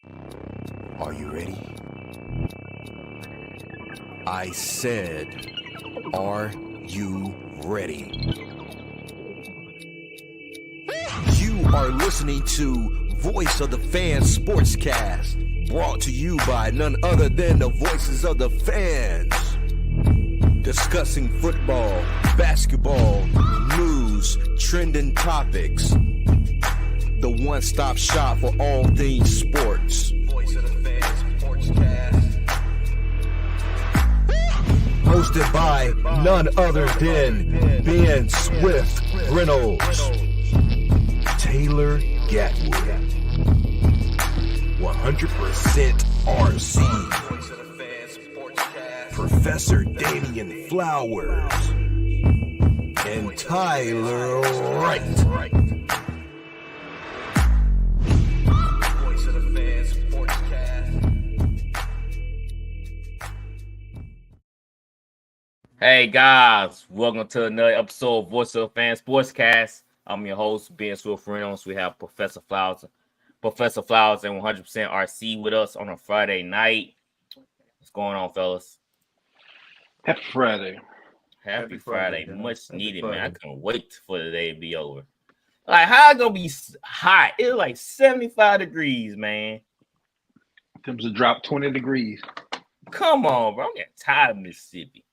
Are you ready? I said, are you ready? You are listening to Voice of the Fans Sportscast, brought to you by none other than the voices of the fans. Discussing football, basketball, news, trending topics. The one-stop shop for all things sports. Voice of the Fans Sportscast. Hosted by none other than Ben Swift Reynolds, Taylor Gatwood, 100% RC, Professor Damian Flowers, and Tyler Wright. Hey guys, welcome to another episode of Voice of the Fans Sportscast. I'm your host, Ben Swift Reynolds. We have Professor Flowers and 100% RC with us on a Friday night. What's going on, fellas? Happy Friday. Happy Friday. Much needed, man. I couldn't wait for the day to be over. Like, how it gonna be hot? It's like 75 degrees, man. Temperature dropped 20 degrees. Come on, bro. I'm getting tired of Mississippi.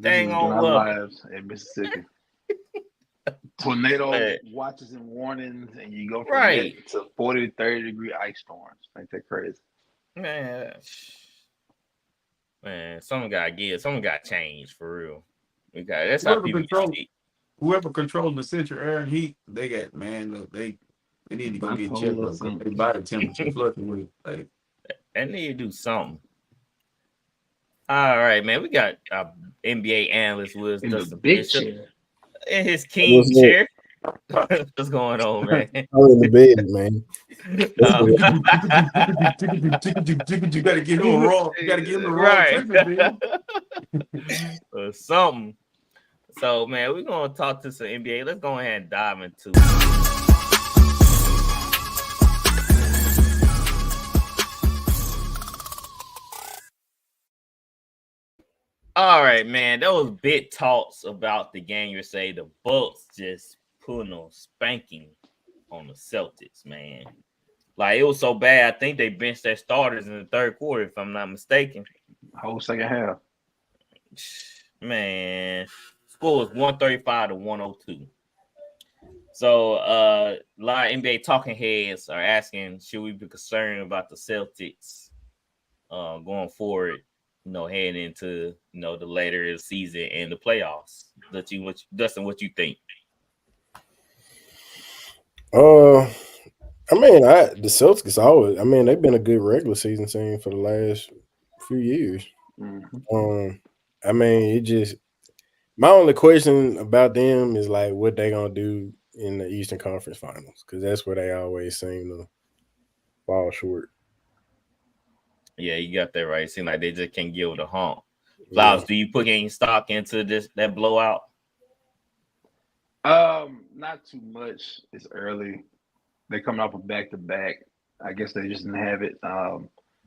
Dang on lives in Mississippi. Tornado watches and warnings, and you go from that to 40 to 30 degree ice storms. Ain't that crazy? Man, someone got to change for real. That's how people whoever controls the central air and heat, they got they need to go get checked up. They body temperature fluctuates. Like, they need to do something. All right, man. We got NBA analyst with us, Dustin Bishop, in his king chair. What's going on, man? I'm in the bed, man. You gotta give him a raw. You gotta give him the raw treatment, or something. So, man, we're gonna talk to some NBA. Let's go ahead and dive into it. All right, man. There was big talks about the game. You say the Bucks just putting on spanking on the Celtics, man. Like, it was so bad. I think they benched their starters in the third quarter, if I'm not mistaken. Whole second half. Man, score was 135 to 102. So, a lot of NBA talking heads are asking, should we be concerned about the Celtics going forward? Heading into the later in the season and the playoffs. Dustin, what you think? The Celtics always. They've been a good regular season team for the last few years. Mm-hmm. It just my only question about them is like what they gonna do in the Eastern Conference Finals, because that's where they always seem to fall short. Yeah, you got that right. It seems like they just can't give it a hump. Flowers, do you put any stock into that blowout? Not too much. It's early. They coming off a back-to-back. I guess they just didn't have it.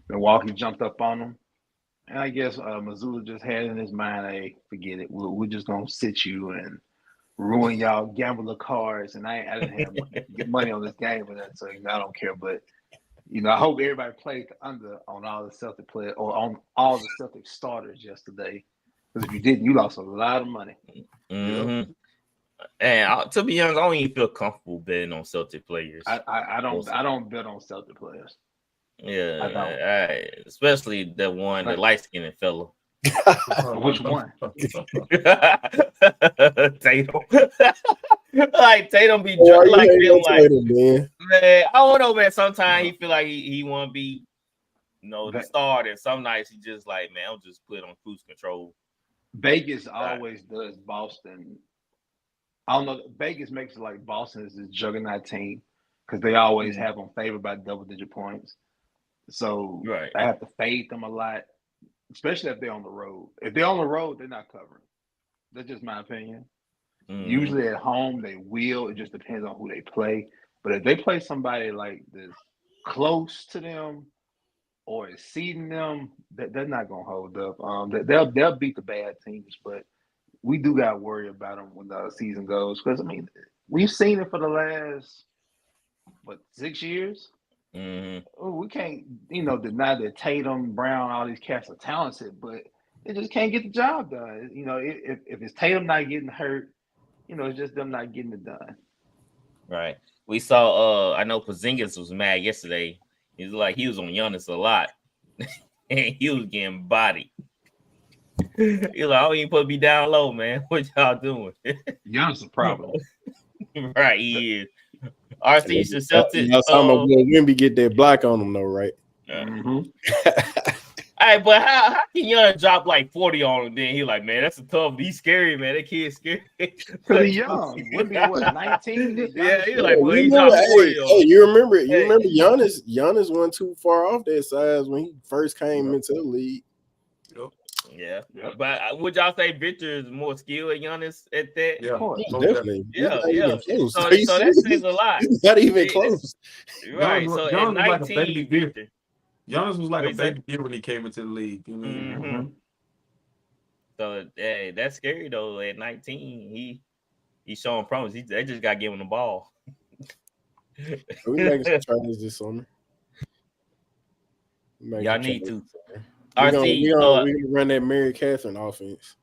Milwaukee jumped up on them. And I guess Missoula just had in his mind, hey, forget it. We're just going to sit you and ruin y'all gambler cards. And I didn't have money on this game with that, so I don't care. But I hope everybody played under on all the Celtic players or on all the Celtic starters yesterday. Because if you didn't, you lost a lot of money. Mm-hmm. And to be honest, I don't even feel comfortable betting on Celtic players. I don't bet on Celtic players. Yeah, I don't. Especially the light-skinned fella. Which one? Tatum. Like Tatum be drunk, like feeling like man. I don't know, man. Sometimes he feel like he want to be, the starter. And some nights he just like, man, I'll just put on cruise control. Vegas always does Boston. I don't know. Vegas makes it like Boston is this juggernaut team because they always have them favored by double-digit points. So I have to fade them a lot, especially if they're on the road. If they're on the road, they're not covering. That's just my opinion. Usually at home, they will. It just depends on who they play. But if they play somebody like this close to them or exceeding them, that they're not gonna hold up. They'll beat the bad teams, but we do got to worry about them when the season goes. Because I mean, we've seen it for the last 6 years. We can't, deny that Tatum, Brown, all these cats are talented, but they just can't get the job done. If it's Tatum not getting hurt, it's just them not getting it done. Right. We saw. I know Porzingis was mad yesterday. He's like he was on Giannis a lot, and he was getting bodied. He's like, "Oh, you supposed to be down low, man. What y'all doing?" Giannis is a problem. Right, he is. RC should Celtics. Y'all Wimby get that block on him though, right? All right, but how can Young drop like 40 on him? Then he like, man, that's a tough. He's scary, man. That kid's scary. Because he's young. Wimby, what, 19? Yeah, he's like, well, he dropped 40 on him. Hey, you remember Giannis wasn't too far off that size when he first came into the league. Yeah, but would y'all say Victor is more skilled than Giannis at that? Yeah, definitely. Yeah. So that says a lot. Not even close. Right. So at 19, like Victor. Giannis was like a baby deer when he came into the league. So hey, that's scary though. At 19, he's showing promise. They just got to give him the ball. We making some tries this summer. Y'all need to. We're gonna run that Mary Catherine offense.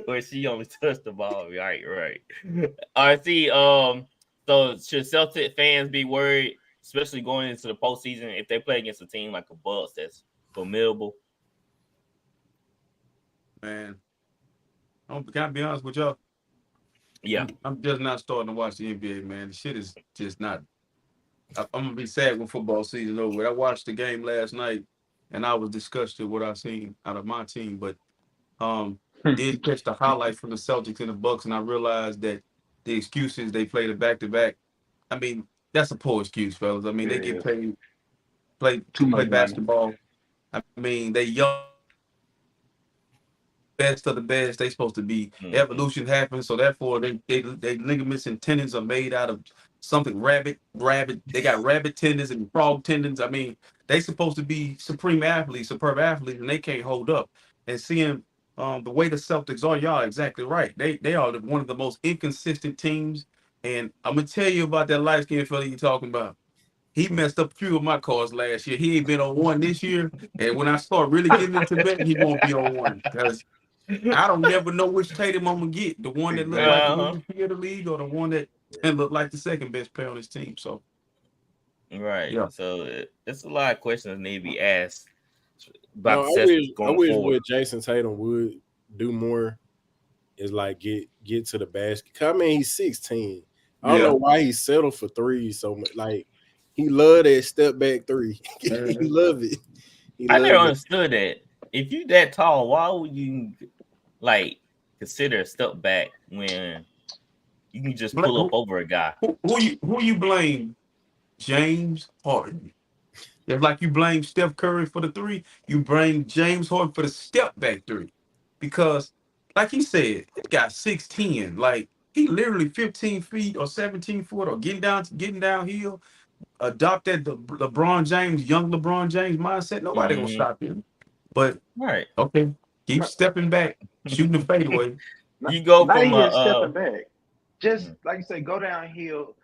Where she only touched the ball. Right. RC, so should Celtic fans be worried, especially going into the postseason, if they play against a team like the Bucks that's formidable? Man, can I be honest with y'all? Yeah. I'm just not starting to watch the NBA, man. The shit is just not. I'm gonna be sad when football season over. I watched the game last night, and I was disgusted with what I seen out of my team. But did catch the highlight from the Celtics and the Bucks, and I realized that the excuses they played it back to back. I mean, that's a poor excuse, fellas. I mean, they get paid play basketball. I mean, they young. Best of the best. They supposed to be evolution happens, so therefore they ligaments and tendons are made out of something rabbit. They got rabbit tendons and frog tendons. I mean, they supposed to be superb athletes, and they can't hold up. And seeing the way the Celtics are, y'all exactly right. They are one of the most inconsistent teams. And I'm gonna tell you about that light skinned fella you talking about. He messed up a few of my cards last year. He ain't been on one this year. And when I start really getting into betting, he won't be on one because I don't never know which Tatum I'm gonna get. The one that look like the MVP of the league, or the one that look like the second best player on his team. So, right. So it's a lot of questions that need to be asked about I wish what Jason Tatum would do more is like get to the basket. I mean, he's 16. I don't know why he settled for threes so much. Like he loved that step back three. He loved it. I never understood that. If you that tall, why would you like consider a step back when you can just pull up over a guy? Who you blame? James Harden. If like you blame Steph Curry for the three, you blame James Harden for the step back three. Because like he said, it got 6'10". Like he literally 15 feet or 17 foot or getting downhill. Adopt that the young LeBron James mindset. Nobody gonna stop him. But okay, keep stepping back, shooting the fadeaway. You go not from even stepping back. Just like you say, go downhill.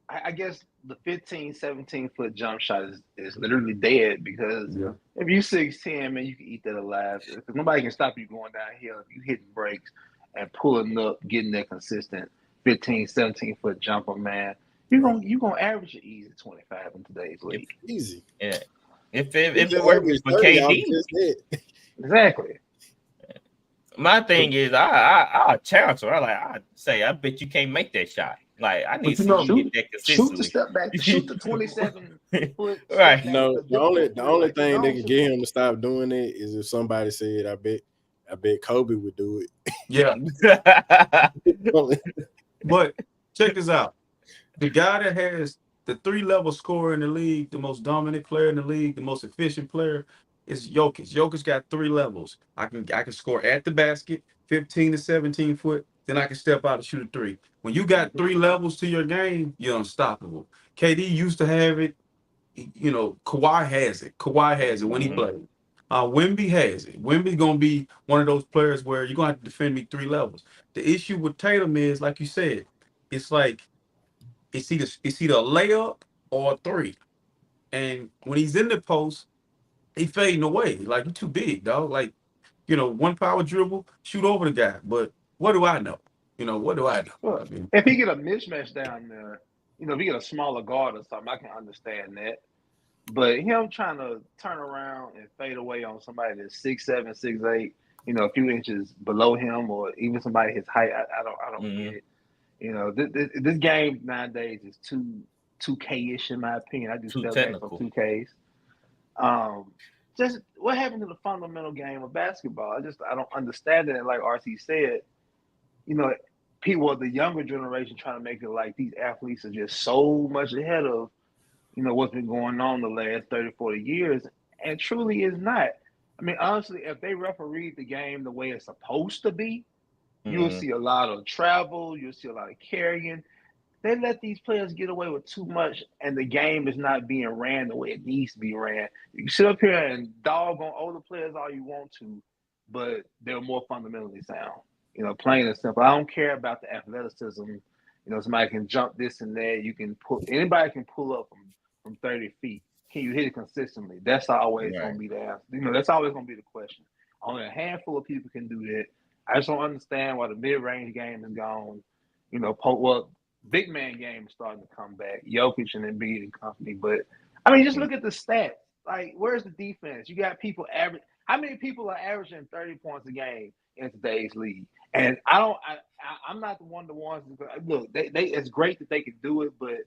I guess the 15, 17-foot jump shot is literally dead because if you 6'10", man, you can eat that alive. Because nobody can stop you going downhill if you hitting brakes and pulling up, getting that consistent 15, 17-foot jumper, man. You're gonna average an easy 25 in today's league. Easy. Yeah. If it works for KD. Exactly. My thing is I challenge her. I say I bet you can't make that shot. Like I need to get that consistently. Shoot the step back, shoot the 27 foot. Right. No, the only thing that can get him to stop doing it is if somebody said, I bet Kobe would do it. Yeah. But check this out. The guy that has the 3-level scorer in the league, the most dominant player in the league, the most efficient player is Jokic. Jokic got 3 levels. I can score at the basket, 15 to 17 foot, then I can step out and shoot a three. When you got 3 levels to your game, you're unstoppable. KD used to have it. You know, Kawhi has it. Kawhi has it when he plays. Wemby has it. Wemby's gonna be one of those players where you're gonna have to defend me 3 levels. The issue with Tatum is, like you said, it's like it's either a layup or a 3. And when he's in the post, he fading away. Like, you're too big, dog. Like, you know, one power dribble, shoot over the guy. But what do I know? You know, what do I know? Well, I mean, if he get a mismatch down there, you know, if he get a smaller guard or something, I can understand that. But him trying to turn around and fade away on somebody that's 6'7", 6'8", you know, a few inches below him, or even somebody his height, I don't get it. You know, this game nowadays is too 2K-ish in my opinion. I do Too step technical. back from 2Ks. Just what happened to the fundamental game of basketball? I don't understand it. And like RC said, you know, people of the younger generation trying to make it like these athletes are just so much ahead of, you know, what's been going on the last 30, 40 years, and truly is not. I mean, honestly, if they refereed the game the way it's supposed to be, you'll see a lot of travel, you'll see a lot of carrying. They let these players get away with too much, and the game is not being ran the way it needs to be ran. You can sit up here and dog on older players all you want to, but they're more fundamentally sound. You know, plain and simple. I don't care about the athleticism. You know, somebody can jump this and that. Anybody can pull up from 30 feet. Can you hit it consistently? That's always going to be the answer. You know, that's always going to be the question. Only a handful of people can do that. I just don't understand why the mid-range game is gone. You know, big man game is starting to come back. Jokic and Embiid and company. But, I mean, just look at the stats. Like, where's the defense? You got people average. How many people are averaging 30 points a game in today's league? And I'm not the ones. Look, they it's great that they can do it, but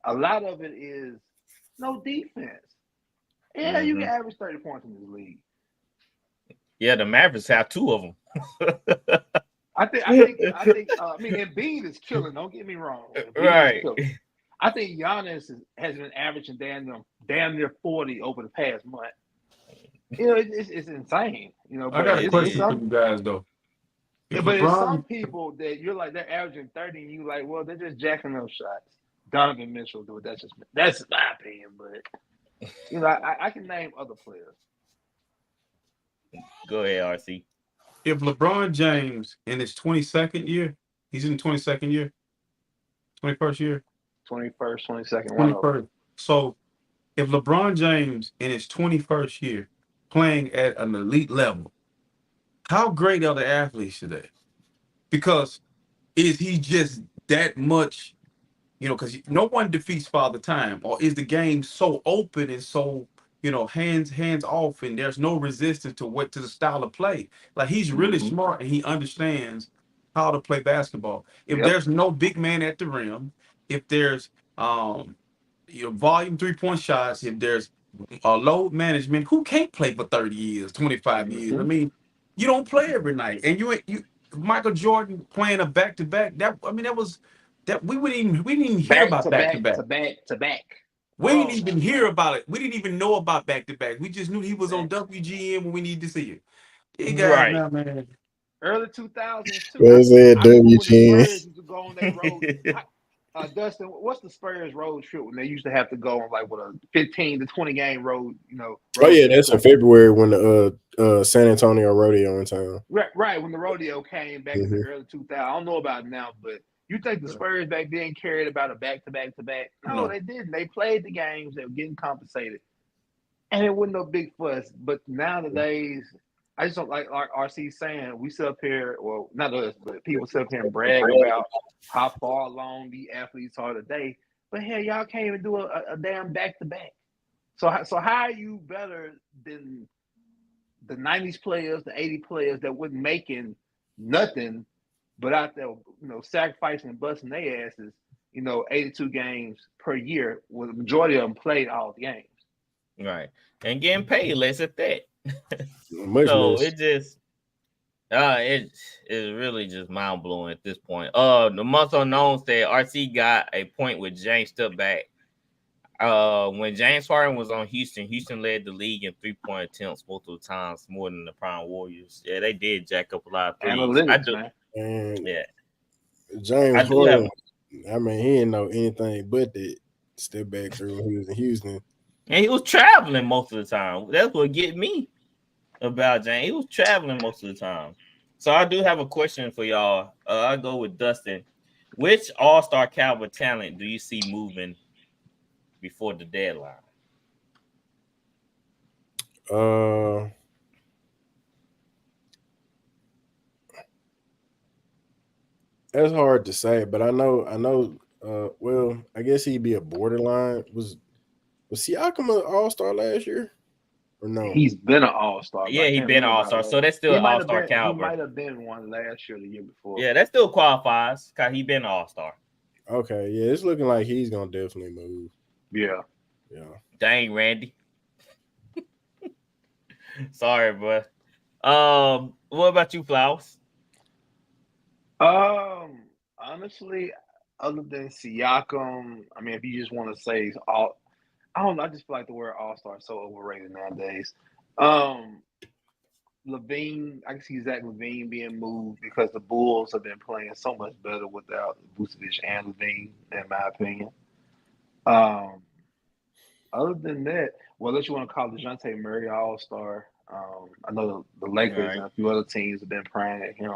a lot of it is no defense. Yeah, you can average 30 points in this league. Yeah, the Mavericks have 2 of them. I think. I mean, Embiid is killing. Don't get me wrong. Right. I think Giannis has been averaging damn near 40 over the past month. You know, it's insane. You know, I got a question for you guys though. But it's some people that you're like they're averaging 30, and you like, well, they're just jacking up shots. Donovan Mitchell do it. That's my opinion, but you know, I can name other players. Go ahead, RC. If LeBron James in his 22nd year, he's in the 22nd year, 21st year, 21st, 22nd, 21st. So if LeBron James in his 21st year playing at an elite level, how great are the athletes today? Because is he just that much, you know, because no one defeats Father Time, or is the game so open and so, you know, hands off, and there's no resistance to the style of play? Like, he's really smart and he understands how to play basketball. If there's no big man at the rim, if there's you know, volume 3-point shots, if there's load management, who can't play for 30 years, 25 years? I mean, you don't play every night, and you Michael Jordan playing a back-to-back. We didn't even hear about back-to-back. We didn't even hear about it. We didn't even know about back-to-back. We just knew he was on WGN when we needed to see it. Hey guys, Right. now, man. Early 2000s too. Where's that WGN? Spurs used to go on that road. Dustin, what's the Spurs road trip when they used to have to go on like with a 15 to 20 game road? You know. Oh yeah, that's in February when the San Antonio rodeo in town. Right when the rodeo came back in the early 2000s. I don't know about it now, but you think the Spurs back then carried about a back-to-back? No, they didn't. They played the games. They were getting compensated, and it wasn't no big fuss. But nowadays, I just don't like RC saying we sit up here. Well, not us, but people sit up here and brag about how far along the athletes are today. But hell, y'all can't even do a damn back-to-back. So how are you better than the 90s players, the 80 players that wasn't making nothing, but out there, you know, sacrificing and busting their asses, you know, 82 games per year, where the majority of them played all the games. Right. And getting paid less at that. Much so less. It is really just mind blowing at this point. The month unknown said RC got a point with James stepped back. When James Harden was on Houston led the league in 3-point attempts multiple times more than the Prime Warriors. Yeah, they did jack up a lot of threes. Analytics, man. Yeah. James I do have, Harden. I mean, he didn't know anything but that step back through when he was in Houston. and he was traveling most of the time. That's what get me about James. He was traveling most of the time. So I do have a question for y'all. I go with Dustin. Which all-star caliber talent do you see moving before the deadline? That's hard to say, but I know. Well, I guess he'd be a borderline. Was Siakam an All-Star last year or no? He's been an all-star, but Yeah, I he can't been an remember about all-star, so last. that's still He might have all-star been. He caliber. might have been one last year, or the year before. Yeah, that still qualifies because he been an all-star. Okay, yeah, it's looking like he's gonna definitely move. Yeah. Dang, Randy. Sorry, bro. What about you, Flowers? Honestly, other than Siakam, I mean, if you just want to say all, I don't know. I just feel like the word all-star is so overrated nowadays. Levine, I can see Zach Levine being moved because the Bulls have been playing so much better without Vucevic and Levine, in my opinion. Other than that, well, unless you want to call DeJounte Murray All-Star, I know the Lakers and a few other teams have been praying at him.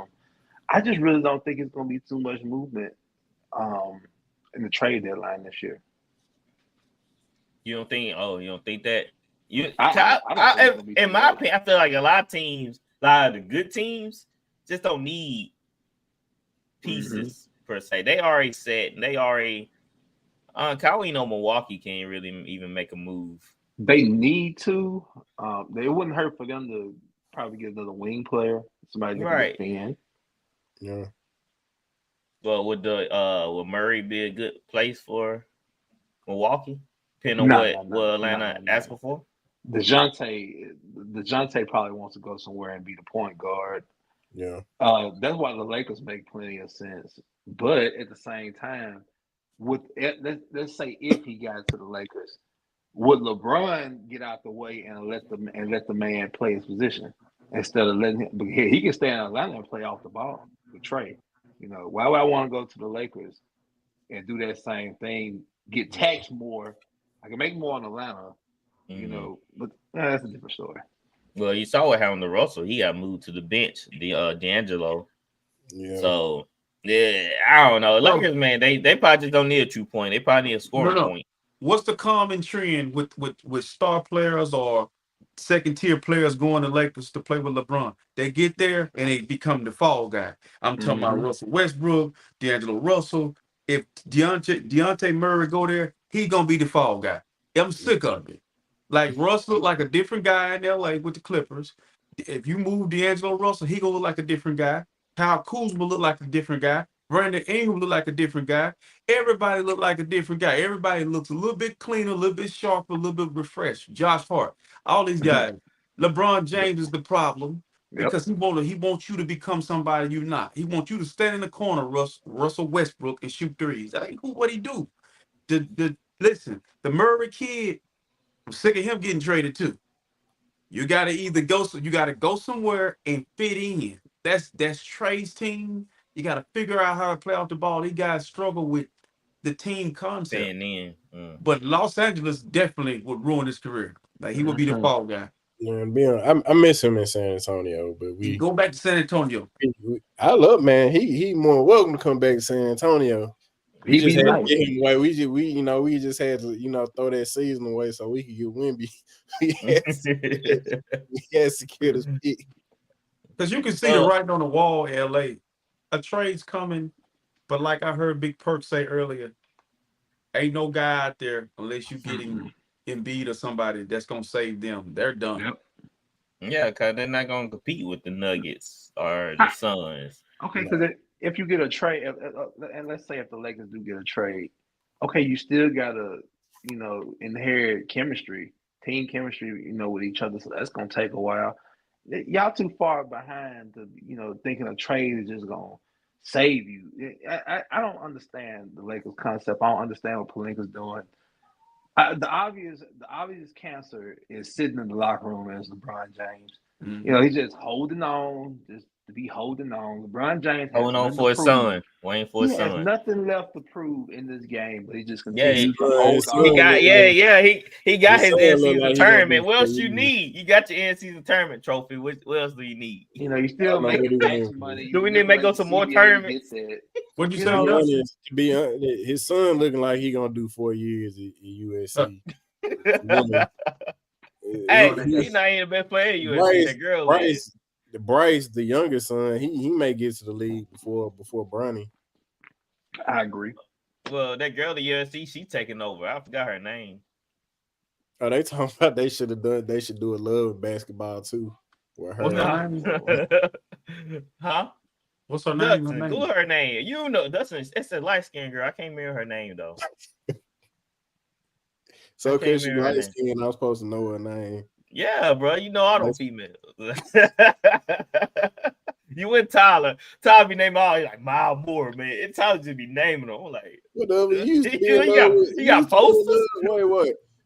I just really don't think it's going to be too much movement in the trade deadline this year. You don't think? Oh, you don't think that? You, I don't think it's gonna be in too my much. opinion, I feel like a lot of teams, a lot of the good teams, just don't need pieces per se. They already set. And they already. We know Milwaukee can't really even make a move. They need to. It wouldn't hurt for them to probably get another wing player, somebody that can defend. Yeah. Well, would Murray be a good place for Milwaukee? Depending on what Atlanta asking for? DeJounte probably wants to go somewhere and be the point guard. Yeah. That's why the Lakers make plenty of sense. But at the same time, let's say if he got to the Lakers, would LeBron get out the way and let the man play his position instead of letting him? He can stay in Atlanta and play off the ball with Trey. You know, why would I want to go to the Lakers and do that same thing? Get taxed more. I can make more in Atlanta. You know, but that's a different story. Well, you saw what happened to Russell. He got moved to the bench, D'Angelo. Yeah. So, yeah, I don't know. Lakers, man, they probably just don't need a 2 point. They probably need a scoring point. What's the common trend with star players or second-tier players going to Lakers to play with LeBron? They get there and they become the fall guy. I'm talking about Russell Westbrook, D'Angelo Russell. If Deontay Murray go there, he going to be the fall guy. I'm sick of it. Like Russ look like a different guy in LA with the Clippers. If you move D'Angelo Russell, he gonna look like a different guy. Kyle Kuzma look like a different guy. Brandon Ingram look like a different guy. Everybody look like a different guy. Everybody looks a little bit cleaner, a little bit sharper, a little bit refreshed. Josh Hart, all these guys. LeBron James is the problem because he wants you to become somebody you're not. He wants you to stand in the corner, Russell Westbrook, and shoot threes. That ain't what he do. Listen, the Murray kid. I'm sick of him getting traded too. You gotta go somewhere and fit in. That's Trey's team. You gotta figure out how to play off the ball. These guys struggle with the team concept. But Los Angeles definitely would ruin his career. Like he would be the fall guy. Yeah, I miss him in San Antonio, but we go back to San Antonio. I love he more welcome to come back to San Antonio. We just had to get him away. We just had to throw that season away so we could get Wemby. We had secured his pick. Because you can see it right on the wall in LA. A trade's coming, but like I heard Big Perk say earlier, ain't no guy out there unless you getting Embiid or somebody that's gonna save them. They're done. Yeah, because they're not gonna compete with the Nuggets or the Suns. Okay, because if you get a trade, and let's say if the Lakers do get a trade, okay, you still gotta, inherit chemistry, team chemistry, with each other. So that's gonna take a while. Y'all too far behind to, thinking a trade is just gonna save you. I don't understand the Lakers concept. I don't understand what Pelinka's doing. The obvious cancer is sitting in the locker room as LeBron James. He's just holding on, just to be holding on. LeBron James has Holding on nothing for to his prove. son. Waiting for He his has son. nothing left to prove in this game, but he just Yeah, continues to his hold son he on. got he got his son end look season like he gonna tournament. do What 4 else you years. need? You got your end season tournament trophy. What else do you need? You know, you're I still don't know what making he tax gonna money. Do we You need to make nibble go at the to more CBA, you tournaments? get that. What'd you You say, know, Justin? To be honest, his son looking like he gonna do 4 years at USC. Hey, that he's not even the best player at USC. Bryce, That girl is. Bryce, the younger son, he may get to the league before Bronny. I agree. Well, that girl at USC, she taking over. I forgot her name. Oh, they talking about they should do a love basketball too. With her. What's her name? Huh? What's her name? Her Dustin, name? Google her name. You know, Dustin, it's a light skinned girl. I can't remember her name though. So I because can't she remember her light name. skinned, I'm supposed to know her name. Yeah, bro. You know all those females. You and Tyler. Tyler be naming all like Miles Moore, man. It Tyler just be naming them. I'm like, Whatever. You used to be in you love got, with. you got posters?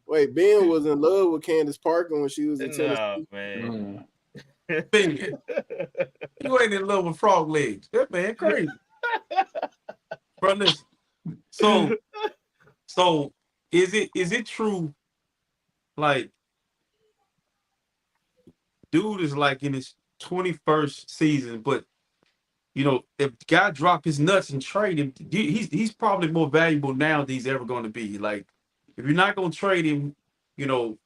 Wait. Ben was in love with Candace Parker when she was in Tennessee. No, man. Ben, you ain't in love with frog legs. That man crazy. Bro, listen. So is it true? Like, dude is like in his 21st season, but you know, if the guy drop his nuts and trade him, he's probably more valuable now than he's ever going to be. Like, if you're not going to trade him, you know,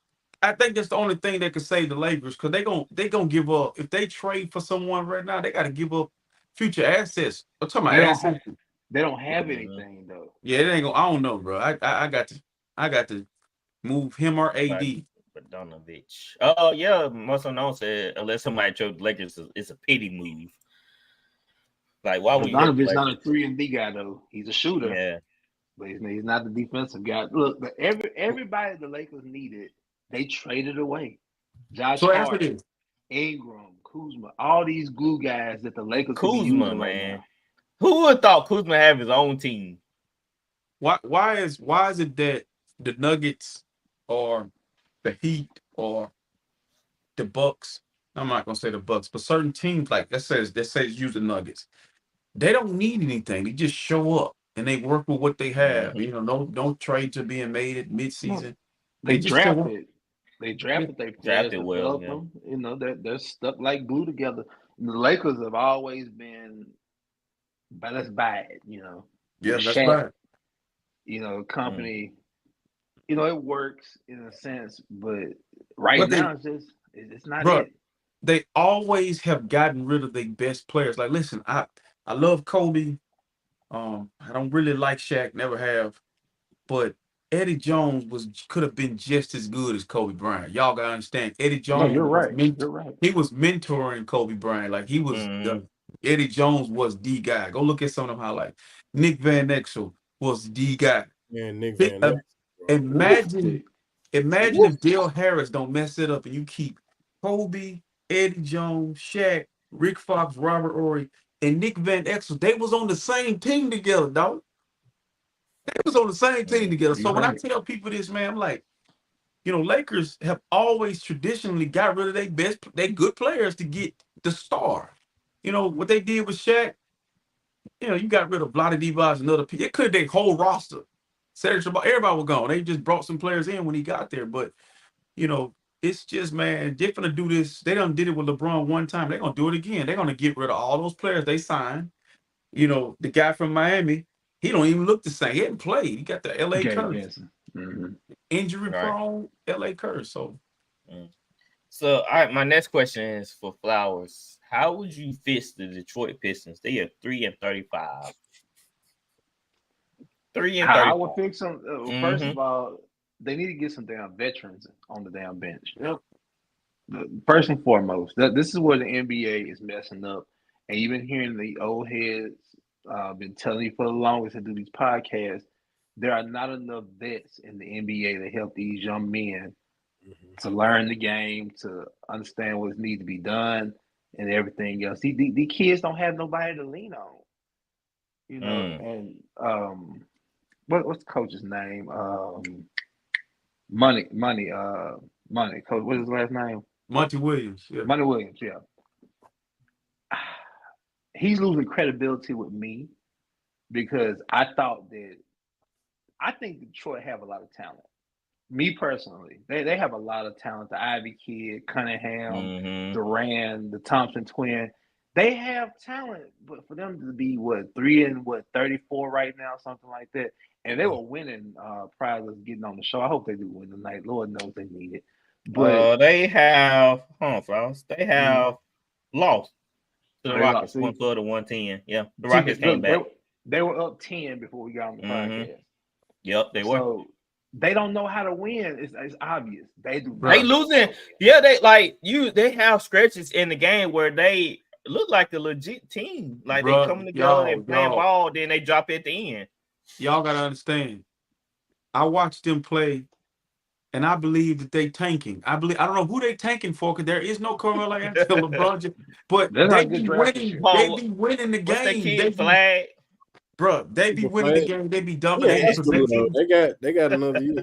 I think that's the only thing that could save the Lakers, because they gonna give up. If they trade for someone right now, they got to give up future assets. I'm talking about assets. They don't have anything though. Yeah, it ain't gonna. I don't know, bro. I got to move him or AD. Bogdanovich. Oh yeah, Muscle known said unless somebody trade the Lakers, it's a pity move. Like, why would you? Bogdanovich not a 3-and-D guy though. He's a shooter. Yeah, But he's not the defensive guy. Look, but everybody the Lakers needed, they traded away. Josh Hart, Ingram, Kuzma, all these glue guys that the Lakers could be using right now. Who would have thought Kuzma have his own team? Why is it that the Nuggets or the Heat or the Bucks? I'm not gonna say the Bucks, but certain teams like that says use the Nuggets. They don't need anything. They just show up and they work with what they have. Mm-hmm. You know, no trades are being made at midseason. They drafted. They drafted their players, well, them. You know, they're stuck like glue together. And the Lakers have always been, but let's buy it. You know, yeah, that's right. You know, company. You know, it works in a sense, but now it's not it. They always have gotten rid of their best players. Like, listen, I love Kobe. I don't really like Shaq, never have. But Eddie Jones could have been just as good as Kobe Bryant. Y'all gotta understand. Eddie Jones, you're right. You're right. He was mentoring Kobe Bryant. Like, he was Eddie Jones was the guy. Go look at some of them highlights. Nick Van Exel was the guy. Yeah, Nick Van Exel. Imagine if Dale Harris don't mess it up and you keep Kobe, Eddie Jones, Shaq, Rick Fox, Robert Horry, and Nick Van Exel. They was on the same team together, dog. They was on the same team together. So when I tell people this, man, I'm like, you know, Lakers have always traditionally got rid of their good players to get the star. You know, what they did with Shaq, you know, you got rid of Vlade Divac and other people. It could their whole roster. Everybody was gone. They just brought some players in when he got there. But, you know, it's just, man, they're going to do this. They done did it with LeBron one time. They're going to do it again. They're going to get rid of all those players they signed. You know, the guy from Miami, he don't even look the same. He hadn't played. He got the L.A. curse. Injury-prone L.A. curse. So, all right, my next question is for Flowers. How would you fix the Detroit Pistons? They are 3-35. 3-35. I would fix them. First of all, they need to get some damn veterans on the damn bench. Yep. First and foremost, this is where the NBA is messing up. And you've been hearing the old heads been telling you for the longest to do these podcasts. There are not enough vets in the NBA to help these young men to learn the game, to understand what needs to be done, and everything else. See, these kids don't have nobody to lean on. You know, and what's the coach's name? Money. Coach, what's his last name? Monty Williams. Yeah. Monty Williams, yeah. he's losing credibility with me because I think Detroit have a lot of talent. Me personally, they have a lot of talent. The Ivy kid, Cunningham, Duran, the Thompson twin. They have talent, but for them to be 34 right now, something like that, and they were winning prior to getting on the show. I hope they do win tonight. Lord knows they need it. But they have Flowers. They have lost to the Rockets 112-110. Yeah, the Rockets came back. They were up 10 before we got on the podcast. Yep, they were. So they don't know how to win. It's obvious. They do. They losing. Yeah, they have stretches in the game where they look like a legit team. Like they coming together and playing ball, then they drop at the end. Y'all gotta understand. I watched them play, and I believe that they tanking. I don't know who they tanking for because there is no correlation to LeBron James, but they be winning. They be winning the What's game. They flag. Bro, they be winning the game. They be dominating. They got another year.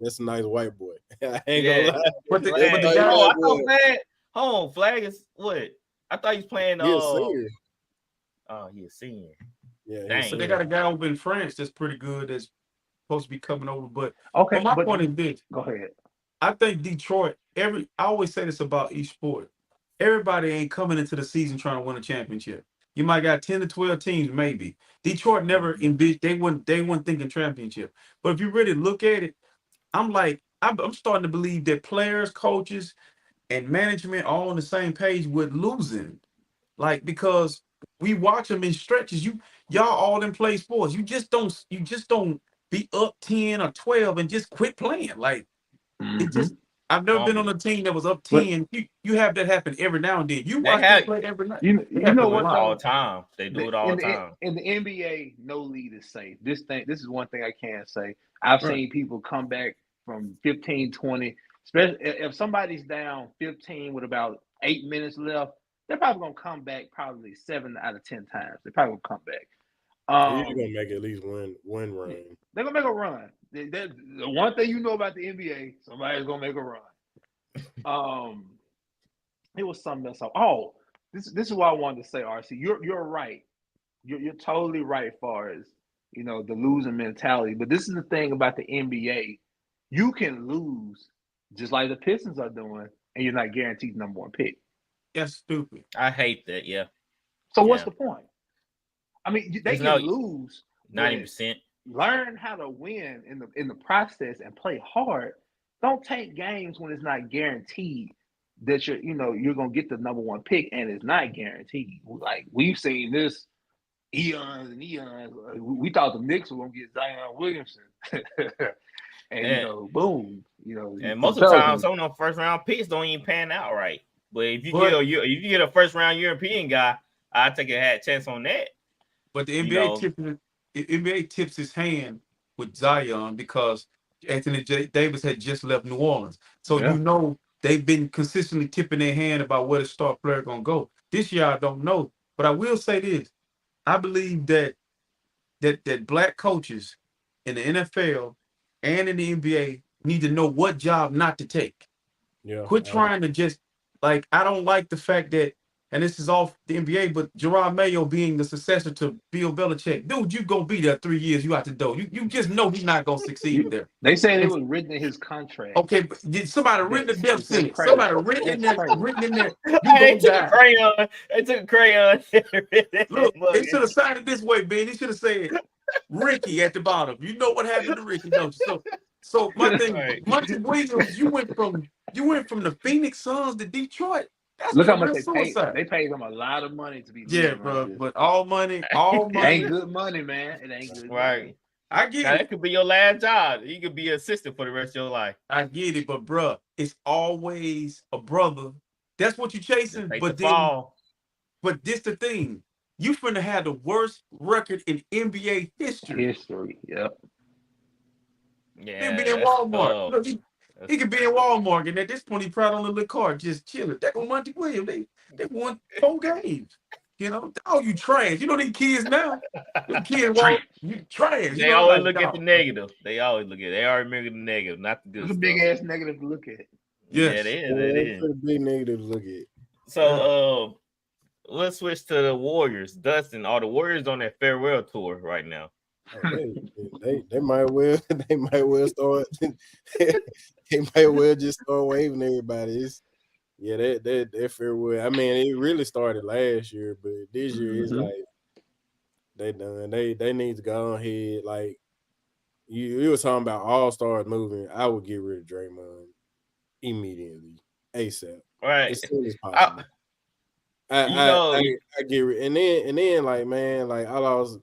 That's a nice white boy. I ain't gonna lie. But the guy, I thought Flag is what? I thought he was playing. Senior. Oh, he's a senior. Yeah. So they got a guy over in France that's pretty good. That's supposed to be coming over. But my point is this. Go ahead. I think Detroit. I always say this about each sport. Everybody ain't coming into the season trying to win a championship. You might got 10 to 12 teams, maybe. Detroit never envisioned. They weren't thinking championship. But if you really look at it, I'm starting to believe that players, coaches, and management all on the same page with losing. Like, because we watch them in stretches. Y'all all in play sports. You just don't be up 10 or 12 and just quit playing. Like it just. I've never been on a team that was up 10. You have that happen every now and then. You watch them play every night. You know what? All the time. They do it all the time. In the NBA, no lead is safe. This is one thing I can say. I've seen people come back from 15, 20. Especially if somebody's down 15 with about 8 minutes left, they're probably gonna come back probably 7 out of 10 times. They're probably gonna come back. You're gonna make at least one run. They're gonna make a run. The one thing you know about the NBA, somebody's gonna make a run. It was something else. Oh, this is what I wanted to say, RC. You're right. You're totally right as far as the losing mentality. But this is the thing about the NBA. You can lose just like the Pistons are doing, and you're not guaranteed number one pick. That's stupid. I hate that. Yeah. So what's the point? I mean, they can lose 90%. Learn how to win in the process and play hard. Don't take games when it's not guaranteed that you're gonna get the number one pick, and it's not guaranteed. Like we've seen this eons and eons. We thought the Knicks were gonna get Zion Williamson, and boom, And most of the time, some of them first round picks don't even pan out right. But if you get a first round European guy, I take a chance on that. But the NBA tips his hand with Zion because Anthony Davis had just left New Orleans. So they've been consistently tipping their hand about where the star player gonna go. This year I don't know. But I will say this. I believe that black coaches in the NFL and in the NBA need to know what job not to take. Yeah. Quit trying to just I don't like the fact that, and this is off the NBA, but Gerard Mayo being the successor to Bill Belichick. Dude, you gonna be there 3 years, you out the door. You just know he's not gonna succeed there. They say it was written in his contract. Okay, but somebody written the death sentence. Somebody written in there. They took a crayon. They took a crayon. Look, they should have signed it this way, Ben. They should have said Ricky at the bottom. You know what happened to Ricky, don't you? So my thing, Monty Williams, you went from the Phoenix Suns to Detroit. That's Look how much they paid. They paid him a lot of money to be. Yeah, bro. But all money ain't good money, man. It ain't good. Right. Money. I get it. That could be your last job. You could be an assistant for the rest of your life. I get it, but bro, it's always a brother. That's what you're chasing. But this the thing. You finna have the worst record in NBA history. Yep. Yeah. He be in Walmart. Look, he could be in Walmart, and at this point, he probably on the little car just chilling. That go Monty Williams. They won 4 games. Oh, you trash. You know these kids now. The kids, you trash. They always look at the negative. They always look at it. They always remember the negative, not the good. It's a big ass negative to look at. Yes. Yeah, it is. It's a big negative to look at. So, let's switch to the Warriors. Dustin, are the Warriors on that farewell tour right now? Oh, they might well start they might well just start waving everybody. That farewell. I mean, it really started last year, but this year it's like they done. They need to go ahead. Like you were talking about all-stars moving. I would get rid of Draymond immediately, ASAP, Right. as soon as possible. I get rid, and then like, man, like I lost.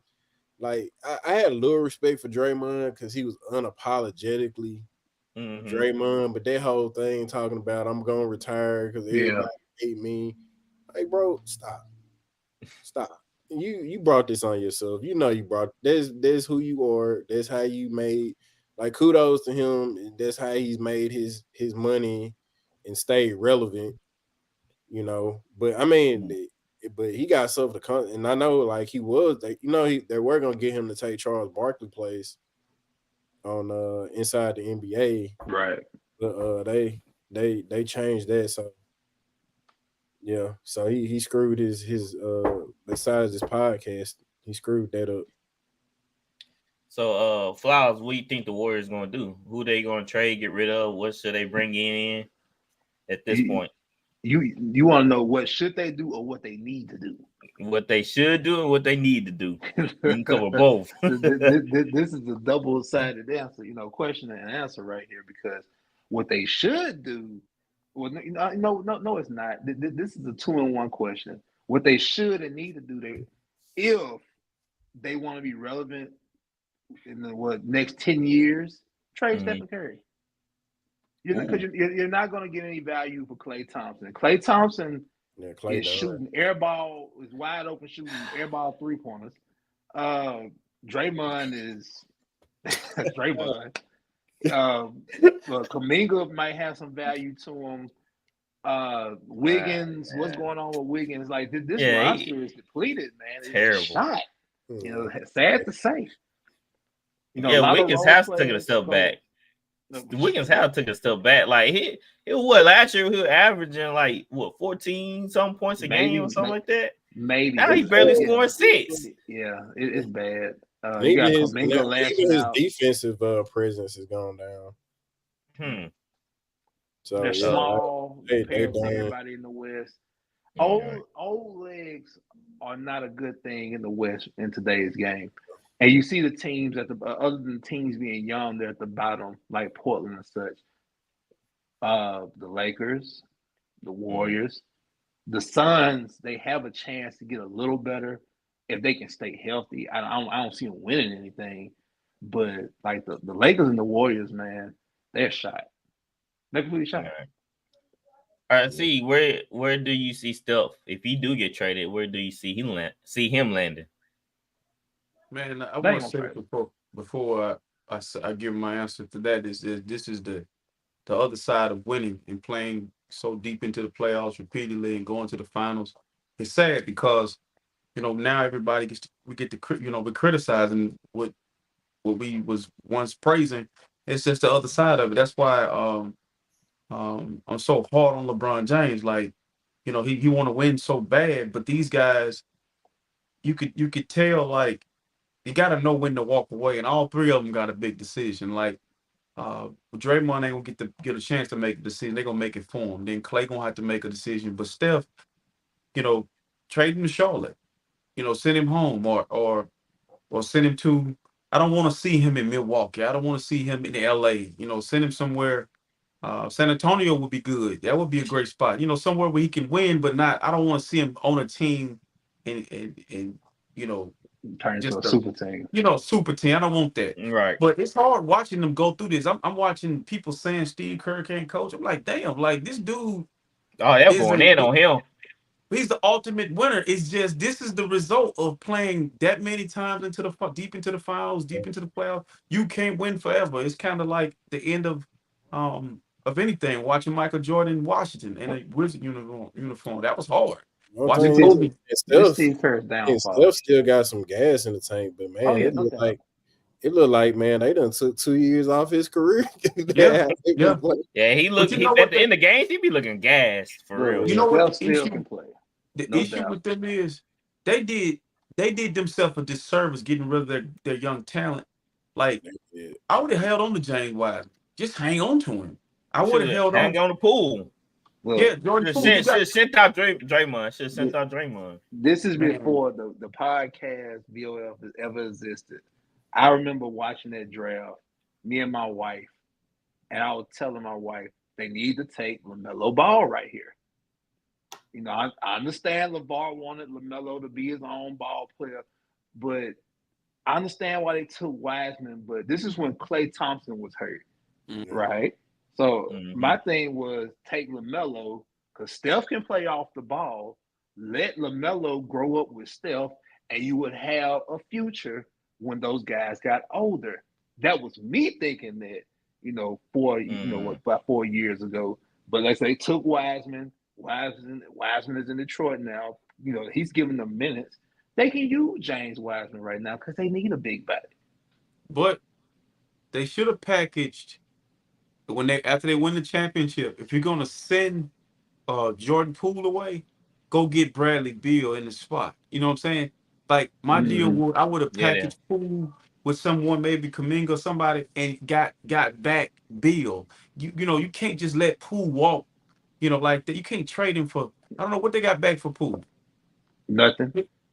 Like I had a little respect for Draymond because he was unapologetically Draymond, but that whole thing talking about I'm gonna retire because everybody hate me. Like, bro, stop. You brought this on yourself. You know you brought that's who you are. That's how you made. Like, kudos to him. That's how he's made his money and stayed relevant. You know, but I mean. But he got stuff to come, and I know like he was, they were gonna get him to take Charles Barkley place on inside the NBA, right? But they changed that, so yeah, so he screwed his besides his podcast, he screwed that up. So Flowers, what do you think the Warriors gonna do? Who they gonna trade, get rid of? What should they bring in at this point? You want to know what should they do or what they need to do? What they should do and what they need to do. You can cover both. This is a double-sided answer, question and answer right here, because what they should do, well, no, it's not. This is a 2-in-1 question. What they should and need to do, if they want to be relevant in the next 10 years, trade Stephen Curry. Because you're not going to get any value for Klay Thompson. Klay Thompson is shooting is wide open shooting airball 3-pointers. Draymond is Draymond. Kuminga might have some value to him. Wiggins, what's going on with Wiggins? Like, this roster is depleted, man. It's terrible. Shot. Sad to say. Wiggins has taken a step back. Wiggins have took a step back. Like he last year he was averaging like 14 some points a game or something like that. Maybe now he's barely scoring 6. Yeah, it's bad. Even his defensive presence has gone down. So they're small compared to everybody in the West. Old legs are not a good thing in the West in today's game. And you see the teams other than teams being young, they're at the bottom, like Portland and such. The Lakers, the Warriors, the Suns, they have a chance to get a little better if they can stay healthy. I don't see them winning anything, but like the Lakers and the Warriors, man, they're shot. They're completely shot. All right, see where do you see Steph? If he do get traded, where do you see him landing? Man, I want to say before I give my answer to that is this is the other side of winning and playing so deep into the playoffs repeatedly and going to the finals. It's sad because now everybody we get to we're criticizing what we was once praising. It's just the other side of it. That's why I'm so hard on LeBron James. Like he want to win so bad, but these guys, you could tell like. You got to know when to walk away, and all three of them got a big decision. Like Draymond ain't gonna get a chance to make a decision. They're gonna make it for him. Then Klay gonna have to make a decision. But Steph, trade him to Charlotte. Send him home or send him to. I don't want to see him in Milwaukee. I don't want to see him in LA. Send him somewhere. San Antonio would be good. That would be a great spot. Somewhere where he can win, but not. I don't want to see him on a team and turn into a super team. Super team. I don't want that. Right. But it's hard watching them go through this. I'm watching people saying Steve Kerr can't coach. I'm like, damn, like this dude. Oh, they're going in on him. He's the ultimate winner. It's just this is the result of playing that many times deep into the finals, deep into the playoffs. You can't win forever. It's kind of like the end of anything. Watching Michael Jordan in Washington in a Wizard uniform. That was hard. Watching Kobe. Steve Kerr's down. Steph still got some gas in the tank, but man, it looked like man, they done took 2 years off his career. Yeah, he looked. At the end of games, he be looking gassed for real. Steph still can play. The No issue doubt. with them is they did themselves a disservice getting rid of their young talent. Like Yeah. I would have held on to James Wiseman. Just hang on to him. I would have Should held on. hang on the pool. Yeah, Look, Jordan Poole. You Should got sent out Draymond. Should have sent th- out Draymond. this is man. before the podcast BOF has ever existed. I remember watching that draft, me and my wife, and I was telling my wife they need to take LaMelo Ball right here. You know, I understand LeVar wanted LaMelo to be his own ball player, but I understand why they took Wiseman. But this is when Klay Thompson was hurt, right? So my thing was take LaMelo because Steph can play off the ball. Let LaMelo grow up with Steph, and you would have a future when those guys got older. That was me thinking that, about 4 years ago. But like they took Wiseman. Wiseman is in Detroit now. You know, he's giving them minutes. They can use James Wiseman right now because they need a big body. But they should have packaged after they win the championship. If you're gonna send Jordan Poole away, go get Bradley Beal in the spot. You know what I'm saying? Like my deal would I would have packaged Poole with someone, maybe Kuminga or somebody, and got back Beal. You can't just let Poole walk. Like that. You can't trade him for. I don't know what they got back for Poole. Nothing.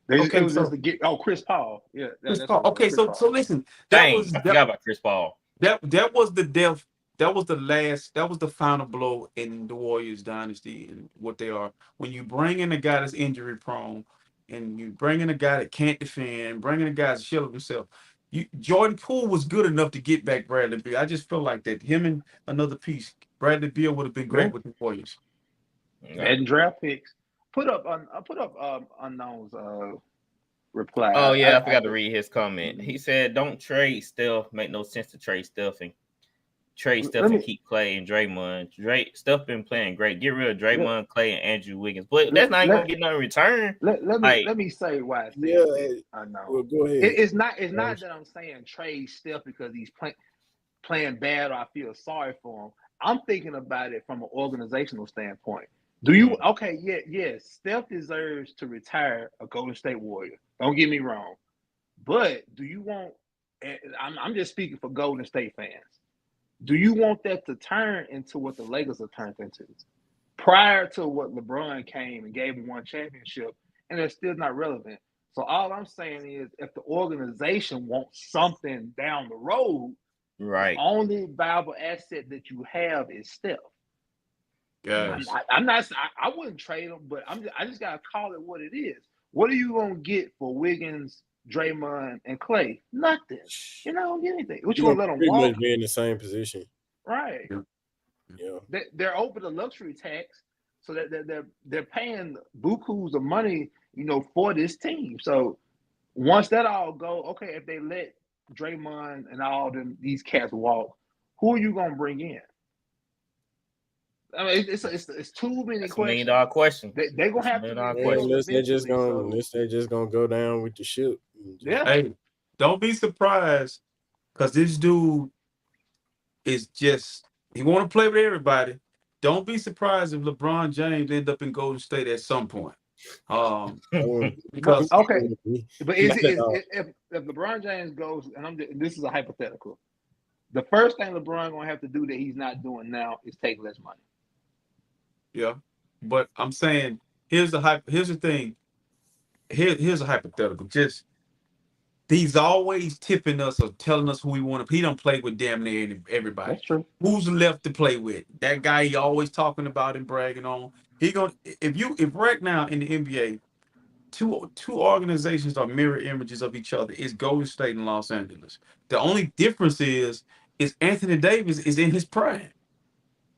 Okay, it was so just to get Chris Paul. Yeah, Chris Paul. Okay, so listen. I forgot about Chris Paul. That was the death. That was the last. That was the final blow in the Warriors dynasty and what they are. When you bring in a guy that's injury prone, and you bring in a guy that can't defend, bringing a guy that's shell of himself. Jordan Poole was good enough to get back Bradley Beal. I just feel like that him and another piece, Bradley Beal would have been great with the Warriors. And draft picks. Put up unknown's reply. Oh yeah, I forgot to read his comment. He said, "Don't trade Steph. Make no sense to trade Steph and keep Clay and Draymond. Steph been playing great. Get rid of Draymond, Clay, and Andrew Wiggins. But that's not even gonna get nothing in return. Let me say why. I know. Well, go ahead. It's not that I'm saying trade Steph because he's playing bad or I feel sorry for him. I'm thinking about it from an organizational standpoint. Do you yes, Steph deserves to retire a Golden State Warrior. Don't get me wrong. But do you want I'm just speaking for Golden State fans. Do you want that to turn into what the Lakers have turned into? Prior to what LeBron came and gave him one championship, and they're still not relevant. So all I'm saying is if the organization wants something down the road, right, the only viable asset that you have is Steph. Yes. I wouldn't trade him, but I just gotta call it what it is. What are you gonna get for Wiggins, Draymond, and Clay? Nothing. You're not gonna get anything. What you gonna let them pretty walk? much be in the same position. Right. Yeah. They're open to luxury tax, so that they're paying bukus of money, for this team. So once that all go, okay, if they let Draymond and all these cats walk, who are you gonna bring in? I mean, it's too many questions. $1 million question. They're gonna have to. Unless they're just gonna go down with the ship. Yeah. Hey, don't be surprised, because this dude is just he want to play with everybody. Don't be surprised if LeBron James end up in Golden State at some point. Because okay, but if LeBron James goes, and this is a hypothetical, the first thing LeBron gonna have to do that he's not doing now is take less money. Yeah, but I'm saying here's the thing. Here's a hypothetical. Just he's always tipping us or telling us who we want to. He don't play with damn near everybody. That's true. Who's left to play with? That guy he always talking about and bragging on. If right now in the NBA, two organizations are mirror images of each other. It's Golden State and Los Angeles. The only difference is Anthony Davis is in his prime,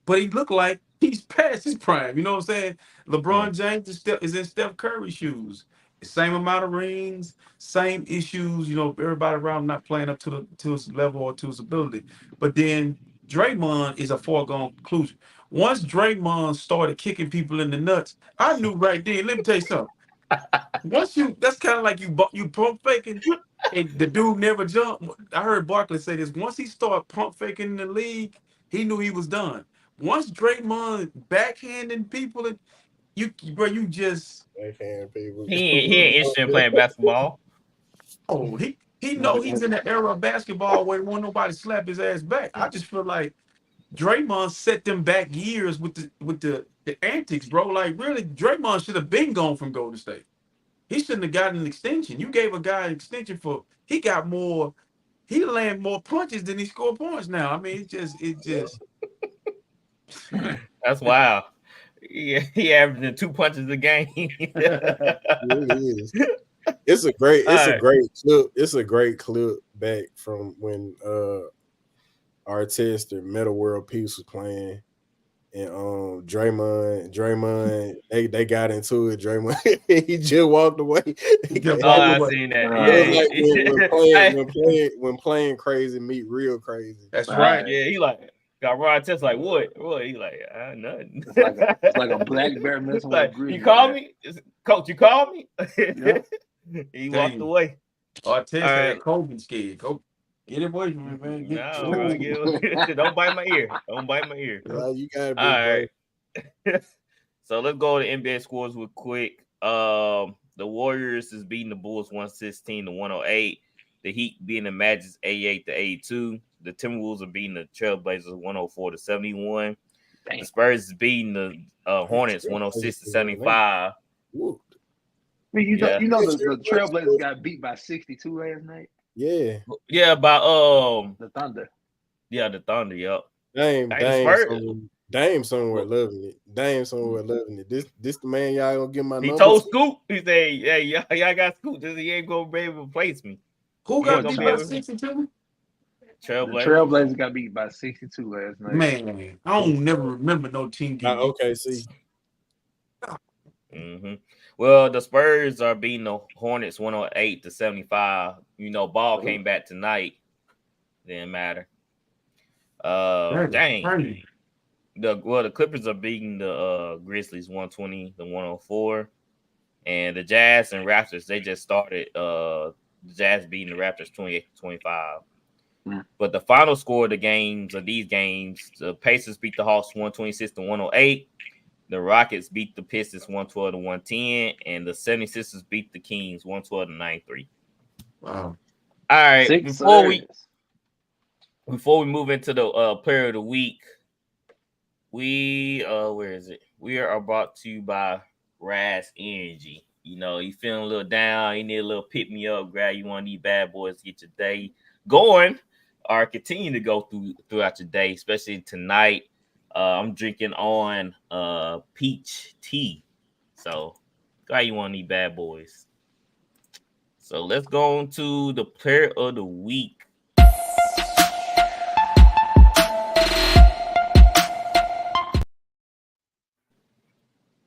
but he looked like he's past his prime. You know what I'm saying? LeBron James is in Steph Curry's shoes. Same amount of rings, same issues. Everybody around not playing up to his level or to his ability. But then Draymond is a foregone conclusion. Once Draymond started kicking people in the nuts, I knew right then. Let me tell you something. That's kind of like you pump faking, and the dude never jumped. I heard Barkley say this. Once he started pump faking in the league, he knew he was done. Once Draymond backhanding people, you just Backhand people. He ain't interested in playing basketball. he know he's in the era of basketball where won't nobody slap his ass back. I just feel like Draymond set them back years with the antics, bro. Like really, Draymond should have been gone from Golden State. He shouldn't have gotten an extension. You gave a guy an extension he landed more punches than he scored points now. I mean, it just That's wild. He averaging 2 punches a game. It is. It's a great clip. It's a great clip back from when Artest and Metal World Peace was playing. And Draymond, they got into it. Draymond, he just walked away. I seen that. When playing crazy meet real crazy. That's right. Yeah, he like got Rod Test like what? He like nothing. It's like a black bear messing with a grizzly. You call me, coach? You call me? Yeah. He walked away. Artest had Kobe scared. Go get it away from me, man. Don't bite my ear. Don't bite my ear. You gotta be all right. So let's go to NBA scores real quick. The Warriors is beating the Bulls 116-108. The Heat beating the Magic 88-82. The Timberwolves are beating the Trailblazers 104-71. The Spurs is beating the Hornets 106-75. You know the Trailblazers got beat by 62 last night. Yeah. Yeah, by the Thunder. Yeah, the Thunder. Yep. Dame somewhere loving it. This the man y'all gonna give my number. He told Scoop. He said, "Hey, y'all got Scoop. He ain't gonna be able to replace me." Who got beat by 62? Trailblazers got beat by 62 last night. Man, I don't never remember no team getting OKC. Mm-hmm. Well, the Spurs are beating the Hornets 108-75. Ball came back tonight. Didn't matter. Dang. The Clippers are beating the Grizzlies 120-104. And the Jazz and Raptors, they just started. The Jazz beating the Raptors 28-25. But the final score of these games, the Pacers beat the Hawks 126-108. The Rockets beat the Pistons 112-110, and the 76ers beat the Kings 112-93. Wow. All right. Before we move into the player of the week, where is it? We are brought to you by Raz Energy. You feeling a little down, you need a little pick me up, grab you one of these bad boys to get your day going or continue to go throughout your day, especially tonight. I'm drinking on peach tea. So got you one of these bad boys. So let's go on to the player of the week.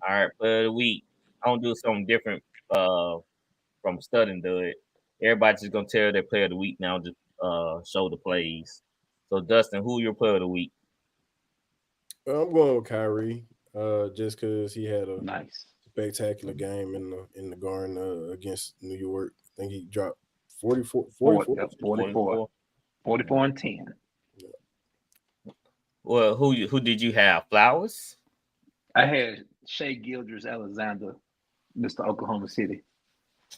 All right, player of the week. I'm gonna do something different from studying to it. Everybody's just gonna tell their player of the week now, just show the plays. So Dustin, who your player of the week? I'm going with Kyrie, just because he had a nice spectacular game in the Garden against New York. I think he dropped 44 and 10. Yeah. Well, who did you have? Flowers? I had Shai Gilgeous-Alexander, Mr. Oklahoma City.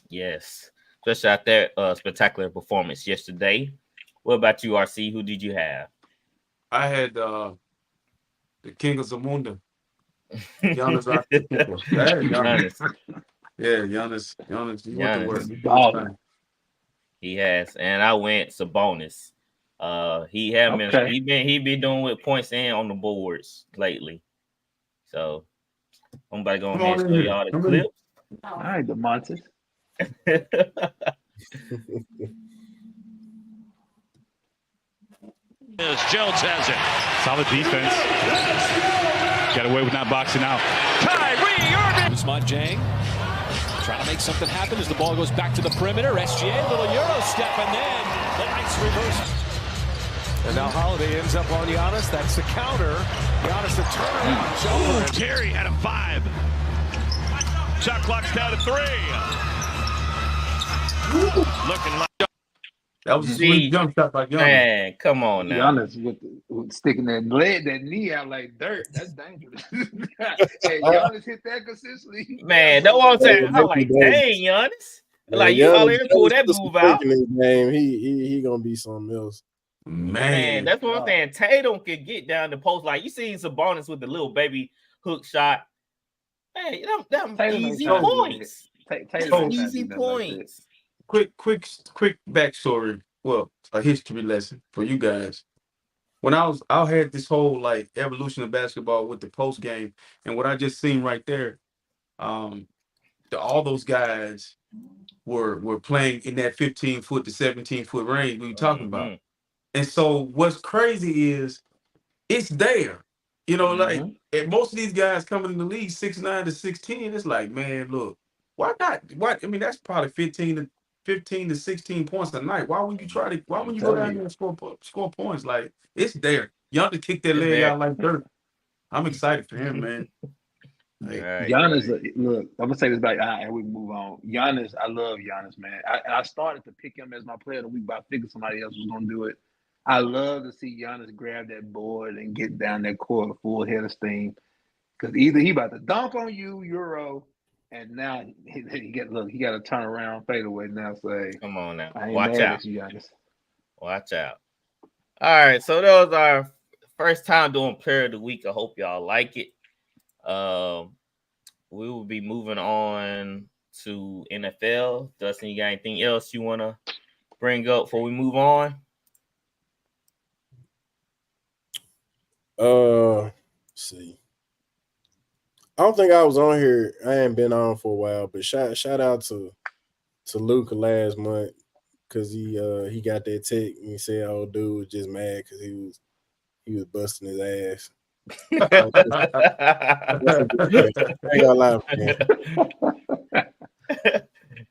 Yes, especially out there, spectacular performance yesterday. What about you, RC? Who did you have? I had the King of Zamunda. Giannis. Giannis. He went to work. He has, and I went Sabonis. He been doing with points and on the boards lately. So I'm about to go ahead and show y'all the clips. All right, DeMontis. Jones has it. Solid defense. Got away with not boxing out. Kyrie Irving. Usman Jang trying to make something happen as the ball goes back to the perimeter. SGA, little Euro step, and then the nice reverse. And now Holiday ends up on Giannis. That's the counter. Giannis the turnaround. Terry had a 5. Shot clock's down to 3. Looking like That was a sweet See, jump shot by Giannis. man, come on now. Giannis with sticking that knee out like dirt. That's dangerous. Hey, Giannis hit that consistently. Man, that's what I'm saying. I'm like, dang, Giannis. Man, Like, you all Giannis here pull that put some move quick out. in this game. He gonna be something else. Man, that's what I'm saying. Tatum can get down the post. Like, you seen Sabonis with the little baby hook shot. Man, them easy points. Easy points. Quick backstory. Well, a history lesson for you guys. When I had this whole like evolution of basketball with the post game, and what I just seen right there, all those guys were playing in that 15-foot to 17-foot range we were talking about. And so what's crazy is it's there. You know, like and most of these guys coming in the league 6'9" to 6'10", it's like, man, look, why not? Why? I mean, that's probably 15 to 16 points a night. Why would you go down there and score points? Like, it's there. Y'all to kick that leg out like dirt. I'm excited for him, man. Like, Giannis, look, I'm gonna say this back, and we move on. Giannis, I love Giannis, man. I started to pick him as my player of the week, but I figured somebody else was gonna do it. I love to see Giannis grab that board and get down that court full head of steam, because either he about to dunk on you, Euro, and now he got to turn around, fade away now. Say, come on now, I ain't watch mad out, at you, Giannis. Watch out. All right, so that was our first time doing player of the week. I hope y'all like it. We will be moving on to NFL. Dustin, you got anything else you want to bring up before we move on? Let's see. I don't think I was on here. I ain't been on for a while, but shout out to Luca last month because he got that tick and he said old dude was just mad because he was busting his ass. I ain't gonna lie,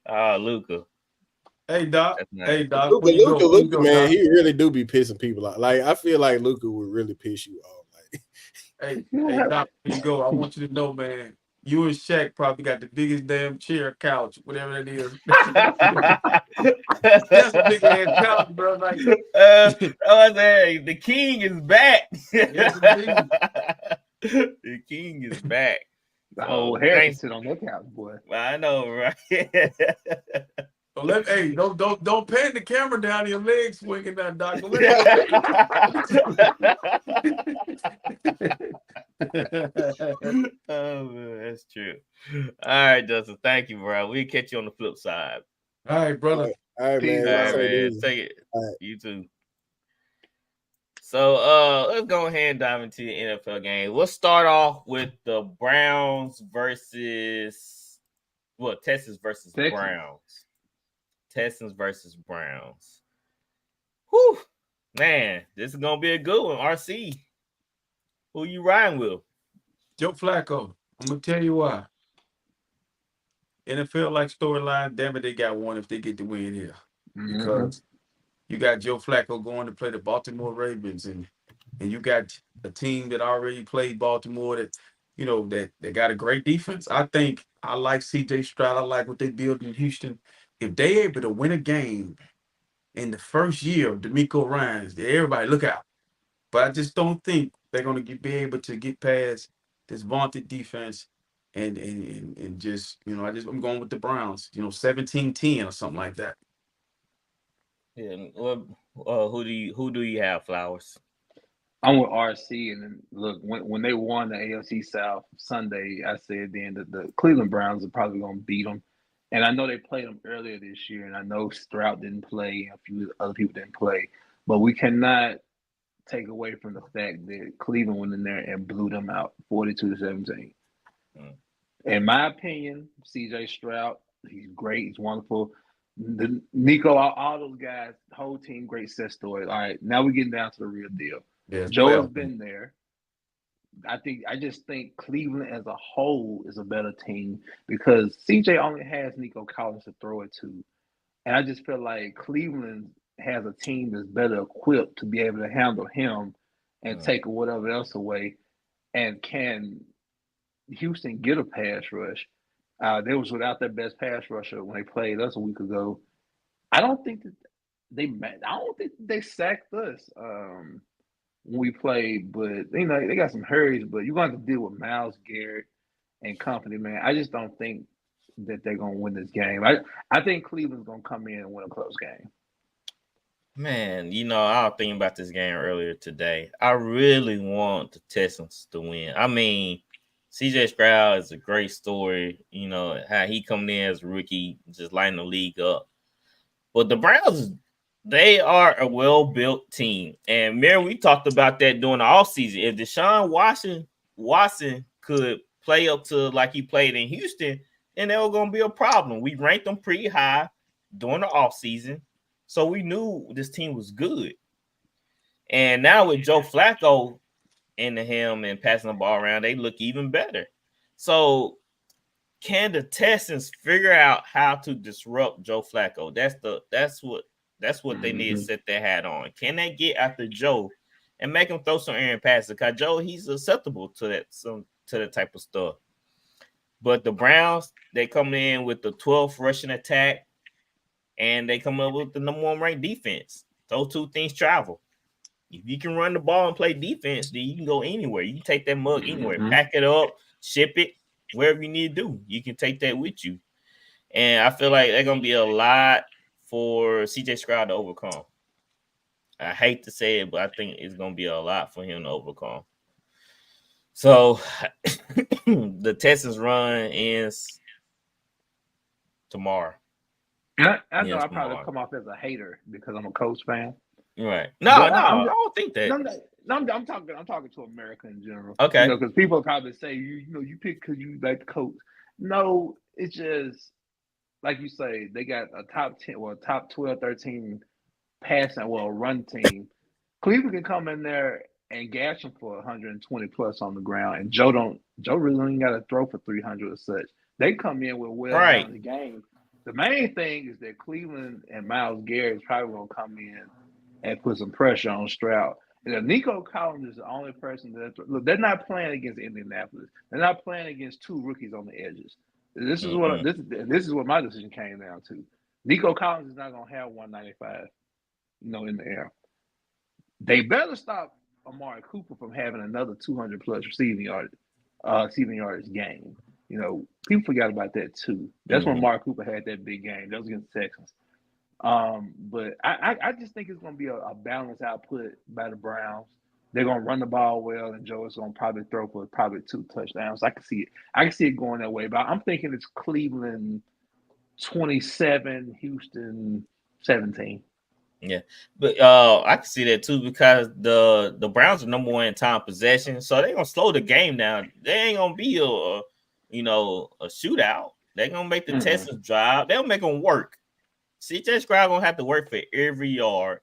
man. Luca. Hey Doc. Nice. Hey Doc. Luca, man, he really do be pissing people off. Like, I feel like Luca would really piss you off. Like, hey Doc, here you go. I want you to know, man. You and Shaq probably got the biggest damn chair, couch, whatever that is. That's a big ass couch, bro. Like, the king is back. Yes, indeed. The king is back. The whole hair can sit on that couch, boy. I know, right? So don't pan the camera down, your legs swinging down, Doc. Oh man, that's true. All right, Justin. Thank you, bro. We'll catch you on the flip side. All right, brother. All right, man. All right, man. Take it. Right. You too. So let's go ahead and dive into the NFL game. We'll start off with the Browns versus Texans versus Browns. Texans versus Browns. Whew, man, this is gonna be a good one. RC, who you riding with? Joe Flacco. I'm gonna tell you why. NFL like storyline. Damn it, they got one if they get the win here, because you got Joe Flacco going to play the Baltimore Ravens, and you got a team that already played Baltimore that, you know, that got a great defense. I think I like CJ Stroud. I like what they build in Houston. If they able to win a game in the first year of DeMeco Ryans, everybody look out. But I just don't think they're going to be able to get past this vaunted defense and just, you know, I'm going with the Browns, you know, 17-10 or something like that. Yeah. Who do you have, Flowers? I'm with RC, and then look, when they won the AFC South Sunday, I said then that the Cleveland Browns are probably going to beat them. And I know they played them earlier this year, and I know Stroud didn't play, a few other people didn't play, but we cannot take away from the fact that Cleveland went in there and blew them out 42-17. In my opinion, CJ Stroud, he's great, he's wonderful. Nico, all those guys, the whole team, great set story. All right, now we're getting down to the real deal. Yeah, Joe has been there. I just think Cleveland as a whole is a better team because CJ only has Nico Collins to throw it to. And I just feel like Cleveland has a team that's better equipped to be able to handle him and take whatever else away. And can Houston get a pass rush? They was without their best pass rusher when they played us a week ago. I don't think that I don't think they sacked us when we played, but they got some hurries. But you're going to have to deal with Myles Garrett and company, man. I just don't think that they're going to win this game. I think Cleveland's going to come in and win a close game. Man, I was thinking about this game earlier today. I really want the Texans to win. I mean, CJ Stroud is a great story. How he coming in as a rookie, just lighting the league up. But the Browns, they are a well-built team. And Mary, we talked about that during the offseason. If Deshaun Watson could play up to like he played in Houston, then there was going to be a problem. We ranked them pretty high during the offseason. So we knew this team was good. And now with Joe Flacco into him and passing the ball around, they look even better. So can the Texans figure out how to disrupt Joe Flacco? That's what they need to set their hat on. Can they get after Joe and make him throw some errant passes? Because Joe, he's susceptible to that type of stuff. But the Browns, they come in with the 12th rushing attack. And they come up with the number 1 ranked defense. Those two things travel. If you can run the ball and play defense, then you can go anywhere. You can take that mug anywhere, pack it up, ship it, wherever you need to do. You can take that with you. And I feel like they're going to be a lot for CJ Stroud to overcome. I hate to say it, but I think it's going to be a lot for him to overcome. So the Texans run ends tomorrow. I know I probably come off as a hater because I'm a Colts fan. Right. I don't think that. I'm talking to America in general. Okay. Because people probably say you pick because you like the Colts. No, it's just like you say, they got a top 10, top 12, 13 passing, run team. Cleveland can come in there and gash them for 120 plus on the ground, and Joe really ain't got to throw for 300 or such. They come in with down the game. The main thing is that Cleveland and Myles Garrett is probably going to come in and put some pressure on Stroud. And Nico Collins is the only person they're not playing against Indianapolis. They're not playing against 2 rookies on the edges. This is what my decision came down to. Nico Collins is not going to have 195, in the air. They better stop Amari Cooper from having another 200 plus receiving yardage game. People forgot about that too. That's when Amari Cooper had that big game. That was against the Texans. But I just think it's going to be a balanced output by the Browns. They're going to run the ball well, and Joe is going to probably throw for 2 touchdowns. I can see it. I can see it going that way. But I'm thinking it's Cleveland 27, Houston 17. Yeah, but I can see that too because the Browns are number 1 in time possession, so they're gonna slow the game down. They ain't gonna be a shootout. They're gonna make the Texans drive. They'll make them work. CJ Stroud gonna have to work for every yard,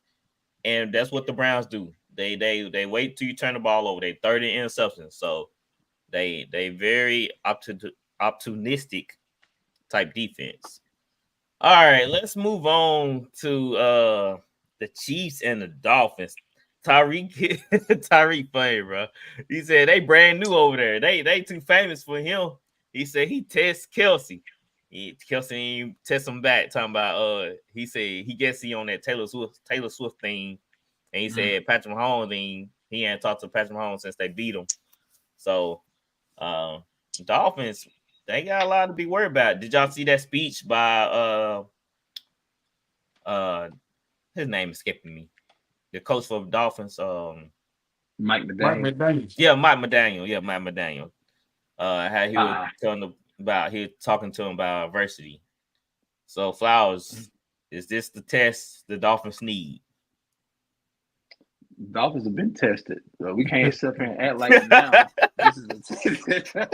and that's what the Browns do. They wait till you turn the ball over. They 30 interceptions, so they very opportunistic type defense. All right, let's move on to the Chiefs and the Dolphins. Tyreek funny, bro. He said they brand new over there. They too famous for him. He said he tests Kelsey. Kelsey tests him back, talking about he said he gets he on that Taylor Swift thing. And he said Patrick Mahomes thing, he ain't talked to Patrick Mahomes since they beat him. So Dolphins, they got a lot to be worried about. Did y'all see that speech by his name is skipping me, the coach for the Dolphins, Mike McDaniel. Yeah, Mike McDaniel. How he was talking to him about adversity. So Flowers, is this the test the Dolphins need? Dolphins have been tested. So we can't sit here and act like now this is a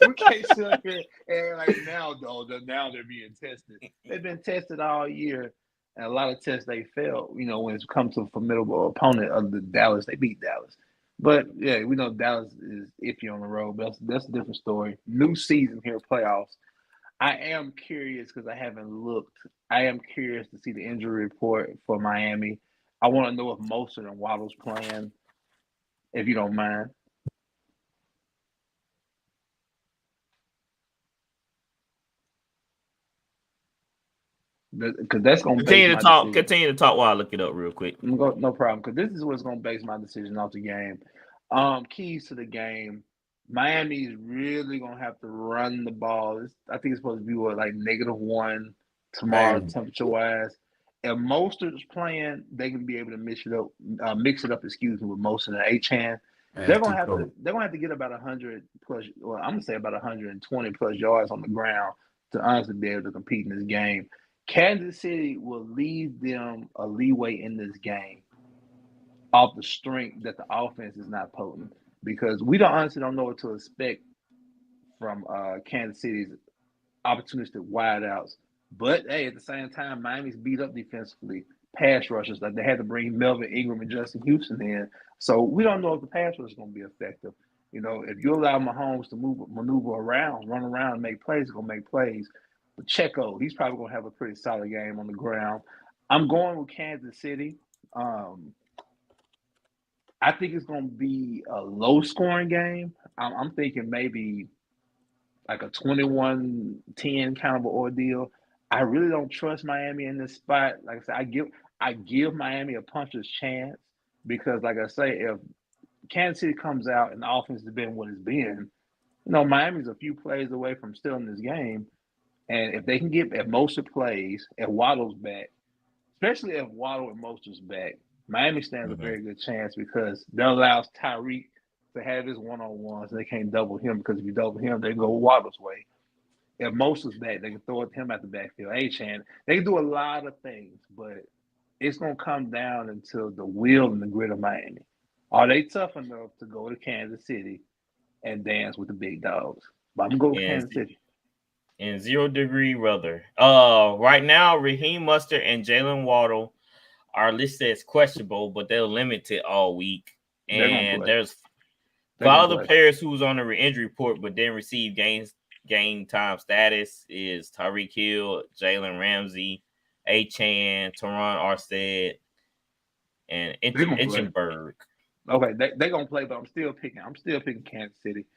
we can't sit here and act like now, though. Now they're being tested. They've been tested all year, and a lot of tests they failed. When it comes to a formidable opponent of the Dallas, they beat Dallas. But yeah, we know Dallas is iffy on the road. But that's a different story. New season here, playoffs. I am curious because I haven't looked. I am curious to see the injury report for Miami. I want to know if Mostert and Waddle's playing, if you don't mind. because that's going to continue base to my talk. decision. Continue to talk while I look it up real quick. No problem, because this is what's going to base my decision off the game. Keys to the game. Miami is really going to have to run the ball. I think it's supposed to be like -1 tomorrow, temperature-wise. If Mostert's playing, they can be able to mix it up. With Mostert and Achane. They're gonna have to get about 100 plus. Well, I'm gonna say about 120 plus yards on the ground to honestly be able to compete in this game. Kansas City will leave them a leeway in this game off the strength that the offense is not potent, because we honestly don't know what to expect from Kansas City's opportunistic wideouts. But hey, at the same time, Miami's beat up defensively. Pass rushers, like they had to bring Melvin Ingram and Justin Houston in. So we don't know if the pass rush is going to be effective. You know, if you allow Mahomes to maneuver around, run around, and make plays, he's going to make plays. But Checo, he's probably going to have a pretty solid game on the ground. I'm going with Kansas City. I think it's going to be a low-scoring game. I'm thinking maybe like a 21-10 kind of an ordeal. I really don't trust Miami in this spot. Like I said, I give Miami a puncher's chance, because, like I say, if Kansas City comes out and the offense has been what it's been, you know, Miami's a few plays away from stealing this game. And if they can get at Mostert plays, if Waddle's back, especially if Waddle and Mostert's back, Miami stands a very good chance, because that allows Tyreek to have his one-on-ones. They can't double him, because if you double him, they go Waddle's way. If Mostert's back, they can throw it to him at the backfield. Achane, they can do a lot of things, but it's going to come down into the will and the grit of Miami. Are they tough enough to go to Kansas City and dance with the big dogs? But I'm going to go with Kansas City. And 0 degree weather. Right now, Raheem Mostert and Jalen Waddle are listed as questionable, but they're limited all week. And there's 5 other players who's on the re-injury report but didn't receive game time status is Tyreek Hill, Jalen Ramsey, Achane, Teron Arstead, and Eichenberg. Okay, they're gonna play, but I'm still picking Kansas City.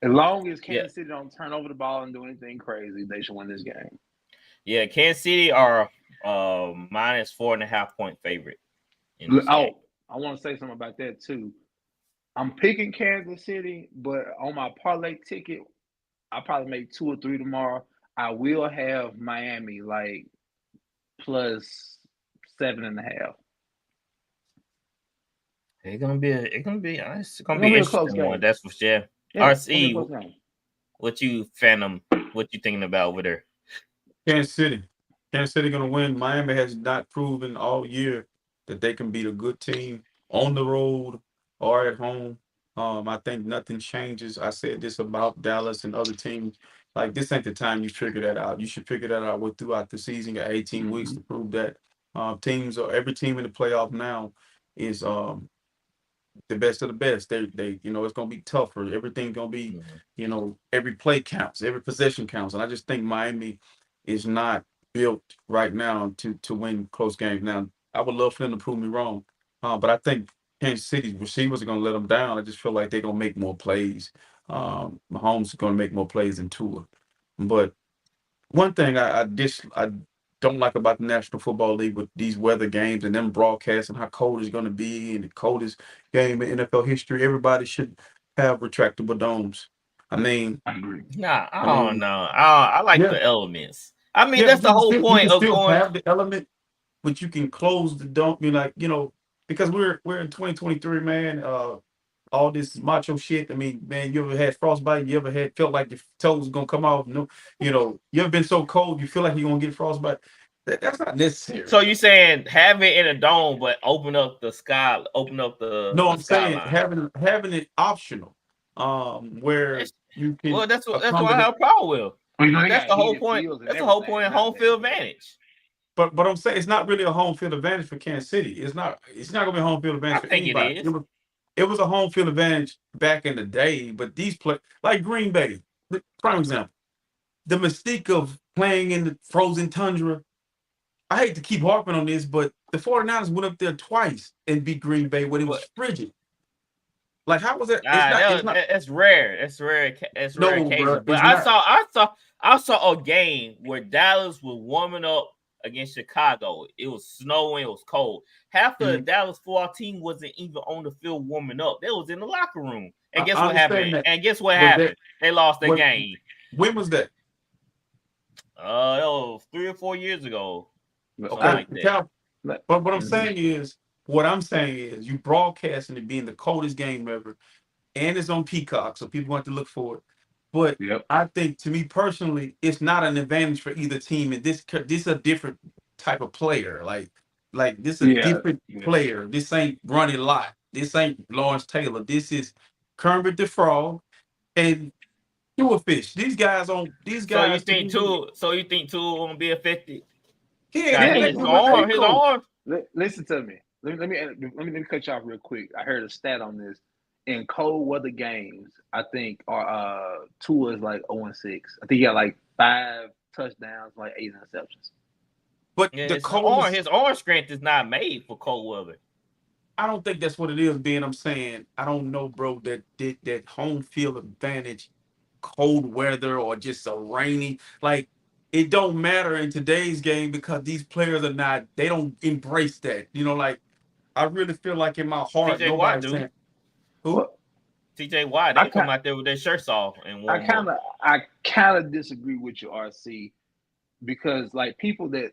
As long as Kansas City don't turn over the ball and do anything crazy, they should win this game. Yeah, Kansas City are -4.5 point favorite. I want to say something about that too. I'm picking Kansas City, but on my parlay ticket, I'll probably make 2 or 3 tomorrow. I will have Miami like +7.5. It's gonna be an interesting one. That's for sure. RC, what you thinking about over there? Kansas City gonna win. Miami has not proven all year that they can beat a good team on the road or at home. I think nothing changes. I said this about Dallas and other teams. Like, this ain't the time you figure that out. You should figure that out throughout the season. You got 18 weeks to prove that. Every team in the playoff now is the best of the best. They it's gonna be tougher. Everything's gonna be, every play counts, every possession counts. And I just think Miami is not built right now to win close games. Now, I would love for them to prove me wrong, but I think Kansas City's receivers are going to let them down. I just feel like they're going to make more plays. Mahomes is going to make more plays than Tua. But one thing I don't like about the National Football League with these weather games and them broadcasting how cold it's going to be, and the coldest game in NFL history, everybody should have retractable domes. I agree. Nah, I don't know. I like the elements. That's the whole point of going. Have the element, but you can close the dome. Because we're in 2023, man. All this macho shit. Man, you ever had frostbite? You ever felt like your toes gonna come off? No, you ever been so cold you feel like you're gonna get frostbite? That's not necessary. So you saying have it in a dome, but open up the sky, No, I'm saying having it optional. Where you can. Well, that's what I have a problem with. That's the whole point. That's the whole point of home field advantage. But I'm saying it's not really a home field advantage for Kansas City. It's not gonna be a home field advantage for anybody. It was a home field advantage back in the day, but these like Green Bay, prime example. The mystique of playing in the frozen tundra. I hate to keep harping on this, but the 49ers went up there twice and beat Green Bay when it was frigid. Like, how was that? It's rare. It's rare. It's rare occasion. But I saw a game where Dallas was warming up against Chicago. It was snowing, it was cold. Half the Dallas 4 team wasn't even on the field warming up. They was in the locker room. And guess what happened? That. And guess what happened? They lost their game. When was that? It was 3 or 4 years ago. Okay. But what I'm saying is, you broadcasting it being the coldest game ever, and it's on Peacock, so people want to look for it. But I think, to me personally, it's not an advantage for either team. And this is a different type of player. Like this is a different player. This ain't Ronnie Lott. This ain't Lawrence Taylor. This is Kermit the Frog and Fish. These guys. So you think Tua won't be affected? His arm. Listen to me. Let me cut you off real quick. I heard a stat on this. In cold weather games, I think Tua is like 0-6. I think he got like 5 touchdowns, like 8 interceptions. But his arm strength is not made for cold weather. I don't think that's what it is, Ben. I'm saying, I don't know, bro, that home field advantage, cold weather or just a rainy, like it don't matter in today's game because these players they don't embrace that. Like I really feel like in my heart, nobody's saying. Who? TJ Watt, they come out there with their shirts off and I kind of disagree with you, RC, because like people that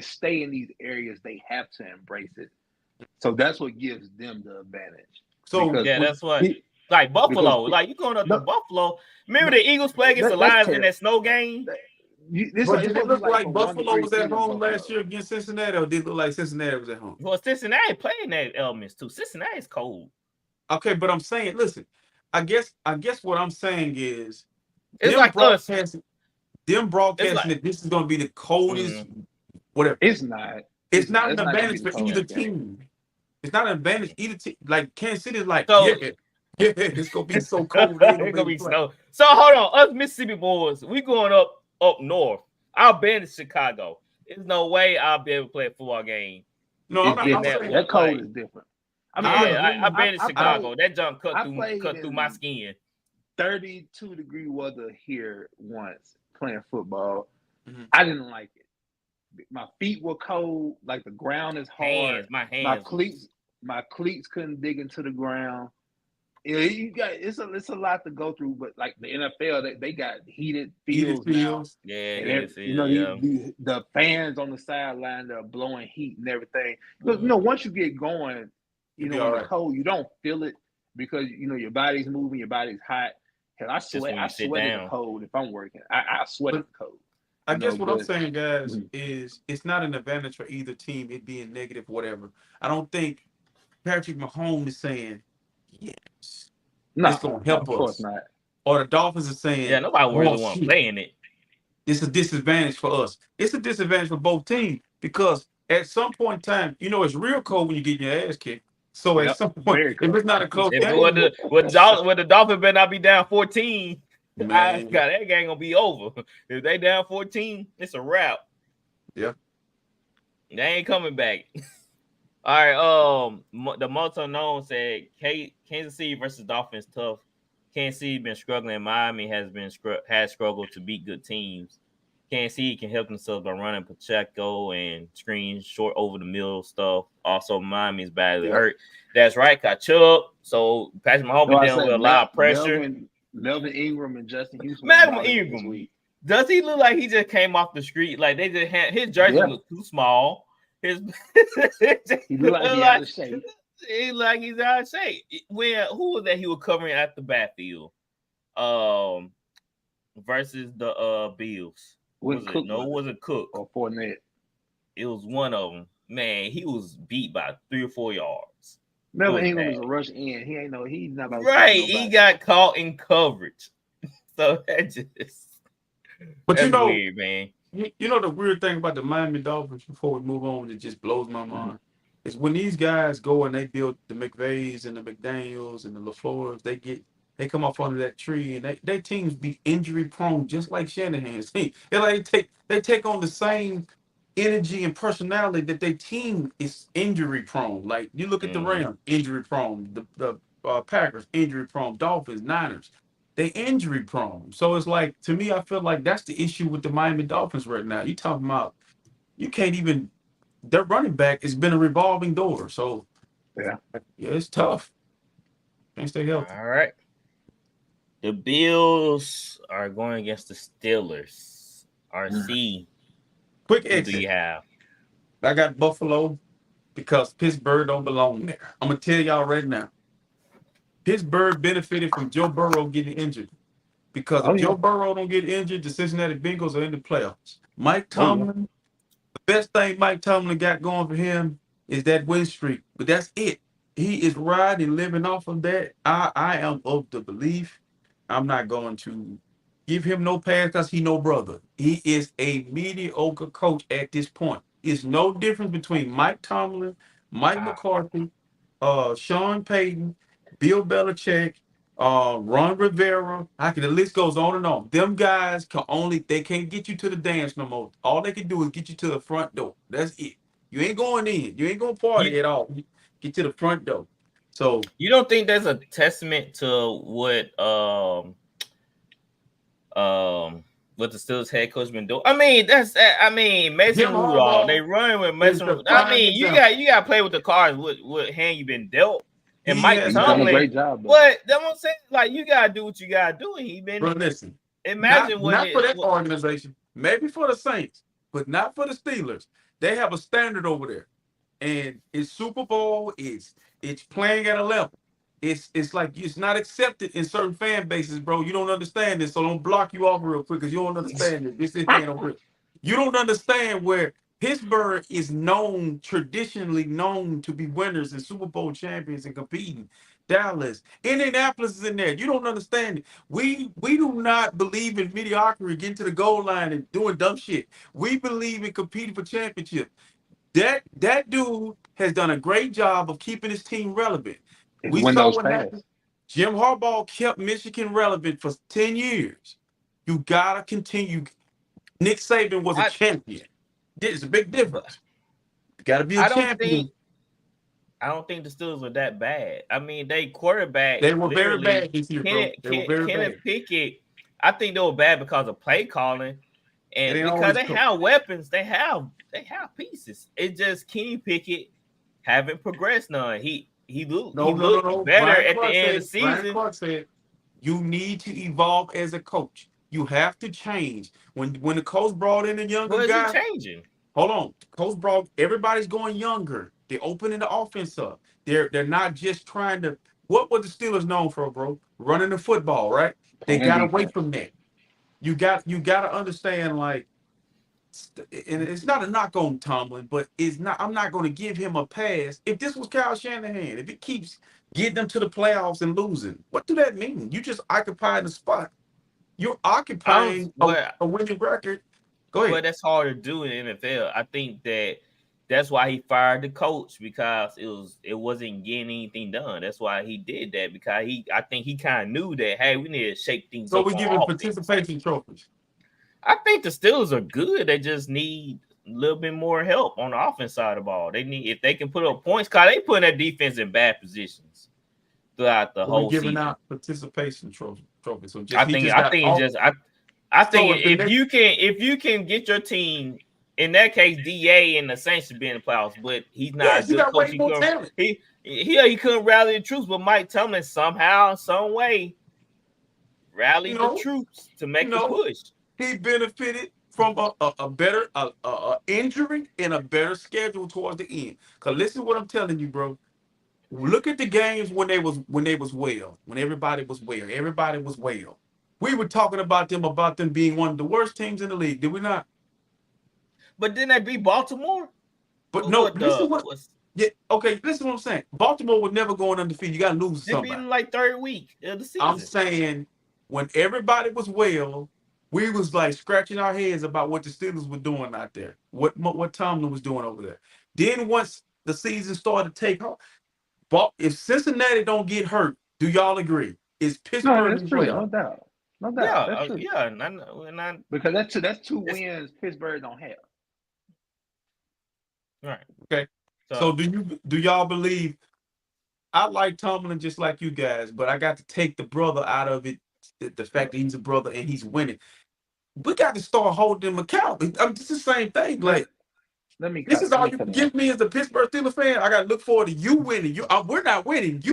stay in these areas, they have to embrace it. So that's what gives them the advantage. So that's what like Buffalo, like you going up to Buffalo. Remember the Eagles play against the Lions in that snow game? Did it look like Buffalo was at home last year against Cincinnati, or did it look like Cincinnati was at home? Well, Cincinnati playing that elements too. Cincinnati's cold. Okay, but I'm saying, listen, I guess what I'm saying is it's like broadcasting that this is going to be the coldest, whatever. It's not. It's not an advantage for either team. It's not an advantage either team. Like Kansas City is like, it's going to be so cold. It's going to be snow. So hold on, us Mississippi boys, we going up north. I'll ban in Chicago. There's no way I'll be able to play a football game. No, I'm saying that cold is different. I've been in Chicago. That junk cut through my skin. 32-degree weather here once playing football. I didn't like it. My feet were cold. Like the ground is hard. My hands. My cleats couldn't dig into the ground. It's a lot to go through. But like the NFL, they got heated fields. The fans on the sideline, they're blowing heat and everything. But once you get going. In the cold, you don't feel it because your body's moving, your body's hot. Hell, I sweat in the cold if I'm working. I sweat in the cold. I guess what I'm saying, guys, is it's not an advantage for either team, it being negative, whatever. I don't think Patrick Mahomes is saying, yes, it's going to help us. Of course not. Or the Dolphins are saying, nobody really want to play in it. It's a disadvantage for us. It's a disadvantage for both teams because at some point in time, it's real cold when you get your ass kicked. So at some point, if it's not a close game, when the Dolphins better not be down 14, that game gonna be over. If they down 14, it's a wrap. Yeah, they ain't coming back. All right. The most unknown said Kansas City versus Dolphins tough. Kansas City been struggling. Miami has struggled to beat good teams. Kansas City can help themselves by running Pacheco and screen short over the middle stuff. Also, Miami's badly hurt. That's right, got Chubb. So Patrick Mahomes dealing with a lot of pressure. Melvin Ingram and Justin Houston. Melvin Ingram. Does he look like he just came off the street? Like they just had his jersey look too small. He look like he's out of shape. He like he's out of shape. Who was that he was covering at the backfield? Versus the Bills. Was it Cook or Fournette? It was one of them. Man, he was beat by 3 or 4 yards. Melvin Ingram was a rush in. He's not about right. He got caught in coverage. So that just. But that's weird, man. The weird thing about the Miami Dolphins before we move on, it just blows my mind. Is when these guys go and they build the McVays and the McDaniels and the LaFleurs, they come off under that tree and they teams be injury prone just like Shanahan's team. They take on the same energy and personality that their team is injury prone. Like you look at the Rams, injury prone, the Packers, injury prone, Dolphins, Niners, they injury prone. So it's like, to me, I feel like that's the issue with the Miami Dolphins right now. You talking about you can't even. Their running back has been a revolving door. So Yeah. it's tough. Can't stay healthy. All right. The Bills are going against the Steelers. RC, Quick who do exit. you have? I got Buffalo because Pittsburgh don't belong there. I'm gonna tell y'all right now. Pittsburgh benefited from Joe Burrow getting injured. Because if Joe Burrow don't get injured, the Cincinnati Bengals are in the playoffs. Mike Tomlin, the best thing Mike Tomlin got going for him is that win streak. But that's it. He is riding, living off of that. I am of the belief I'm not going to give him no pass because he no brother. He is a mediocre coach at this point. It's no difference between Mike Tomlin, Mike McCarthy, Sean Payton, Bill Belichick, Ron Rivera. The list goes on and on. Them guys they can't get you to the dance no more. All they can do is get you to the front door. That's it. You ain't going in. You ain't going to party at all. Get to the front door. So you don't think there's a testament to what the Steelers head coach been doing? Mason Rudolph. They run with Mason. You got to play with the cards. What hand you been dealt? And Mike Tomlin done a great job. But that's what I'm saying. Like, you gotta do what you gotta do. And he been. Bro, listen. Imagine not for that organization. Maybe for the Saints, but not for the Steelers. They have a standard over there, and it's Super Bowl. It's playing at a level. It's like it's not accepted in certain fan bases, bro. You don't understand this, so don't block you off real quick because you don't understand it. This is you don't understand where Pittsburgh is traditionally known to be winners and Super Bowl champions and competing. Dallas, Indianapolis is in there. You don't understand it. We do not believe in mediocrity, getting to the goal line and doing dumb shit. We believe in competing for championship. That dude has done a great job of keeping his team relevant. We saw what happened. Jim Harbaugh kept Michigan relevant for 10 years. You gotta continue. Nick Saban was a champion. There's a big difference. You gotta be a champion. I don't think the Steelers were that bad. I mean, they quarterback. They were very bad this year, bro. They were very bad. Pickett, I think they were bad because of play calling, and because they have weapons, they have pieces. It's just Kenny Pickett haven't progressed none. He looked better at the end of the season. Brian Clark said, "You need to evolve as a coach. You have to change." When the coach brought in a younger guy, changing. Hold on, coach brought everybody's going younger. They're opening the offense up. They're not just trying to. What were the Steelers known for, bro? Running the football, right? They got away from that. You got to understand, like, and it's not a knock on Tomlin, but it's not. I'm not going to give him a pass. If this was Kyle Shanahan, if it keeps getting them to the playoffs and losing, what do that mean? You just occupying the spot. You're occupying a winning record. Go ahead. But that's hard to do in the NFL. I think that's why he fired the coach, because it wasn't getting anything done. That's why he did that, because I think he kind of knew that, hey, we need to shake things up. So we give him participation trophies. I think the Steelers are good. They just need a little bit more help on the offense side of the ball. They need, if they can put up points, because they put their defense in bad positions throughout the whole season. Giving out participation trophies. So if you can get your team, in that case, DA and the Saints should be in the playoffs, but he's not a good coach. He couldn't rally the troops, but Mike Tomlin somehow, some way, rallied the troops to make the push. He benefited from a better injury and a better schedule towards the end. Cause listen to what I'm telling you, bro. Look at the games when they was well, when everybody was well. We were talking about them being one of the worst teams in the league, did we not? But didn't they beat Baltimore? But no, listen what I'm saying. Baltimore was never going undefeated. You got to lose somebody. They beat them like third week of the season. I'm saying when everybody was well, we was like scratching our heads about what the Steelers were doing out there, what Tomlin was doing over there. Then once the season started to take off, if Cincinnati don't get hurt, do y'all agree? Is Pittsburgh that's true, no doubt. No doubt. Because that's two wins Pittsburgh don't have. Right. Okay. So do y'all believe? I like Tomlin just like you guys, but I got to take the brother out of it. The fact that he's a brother and he's winning. We got to start holding him accountable. It's the same thing. Like, This is all you can give me as a Pittsburgh Steelers fan. I got to look forward to you winning. We're not winning.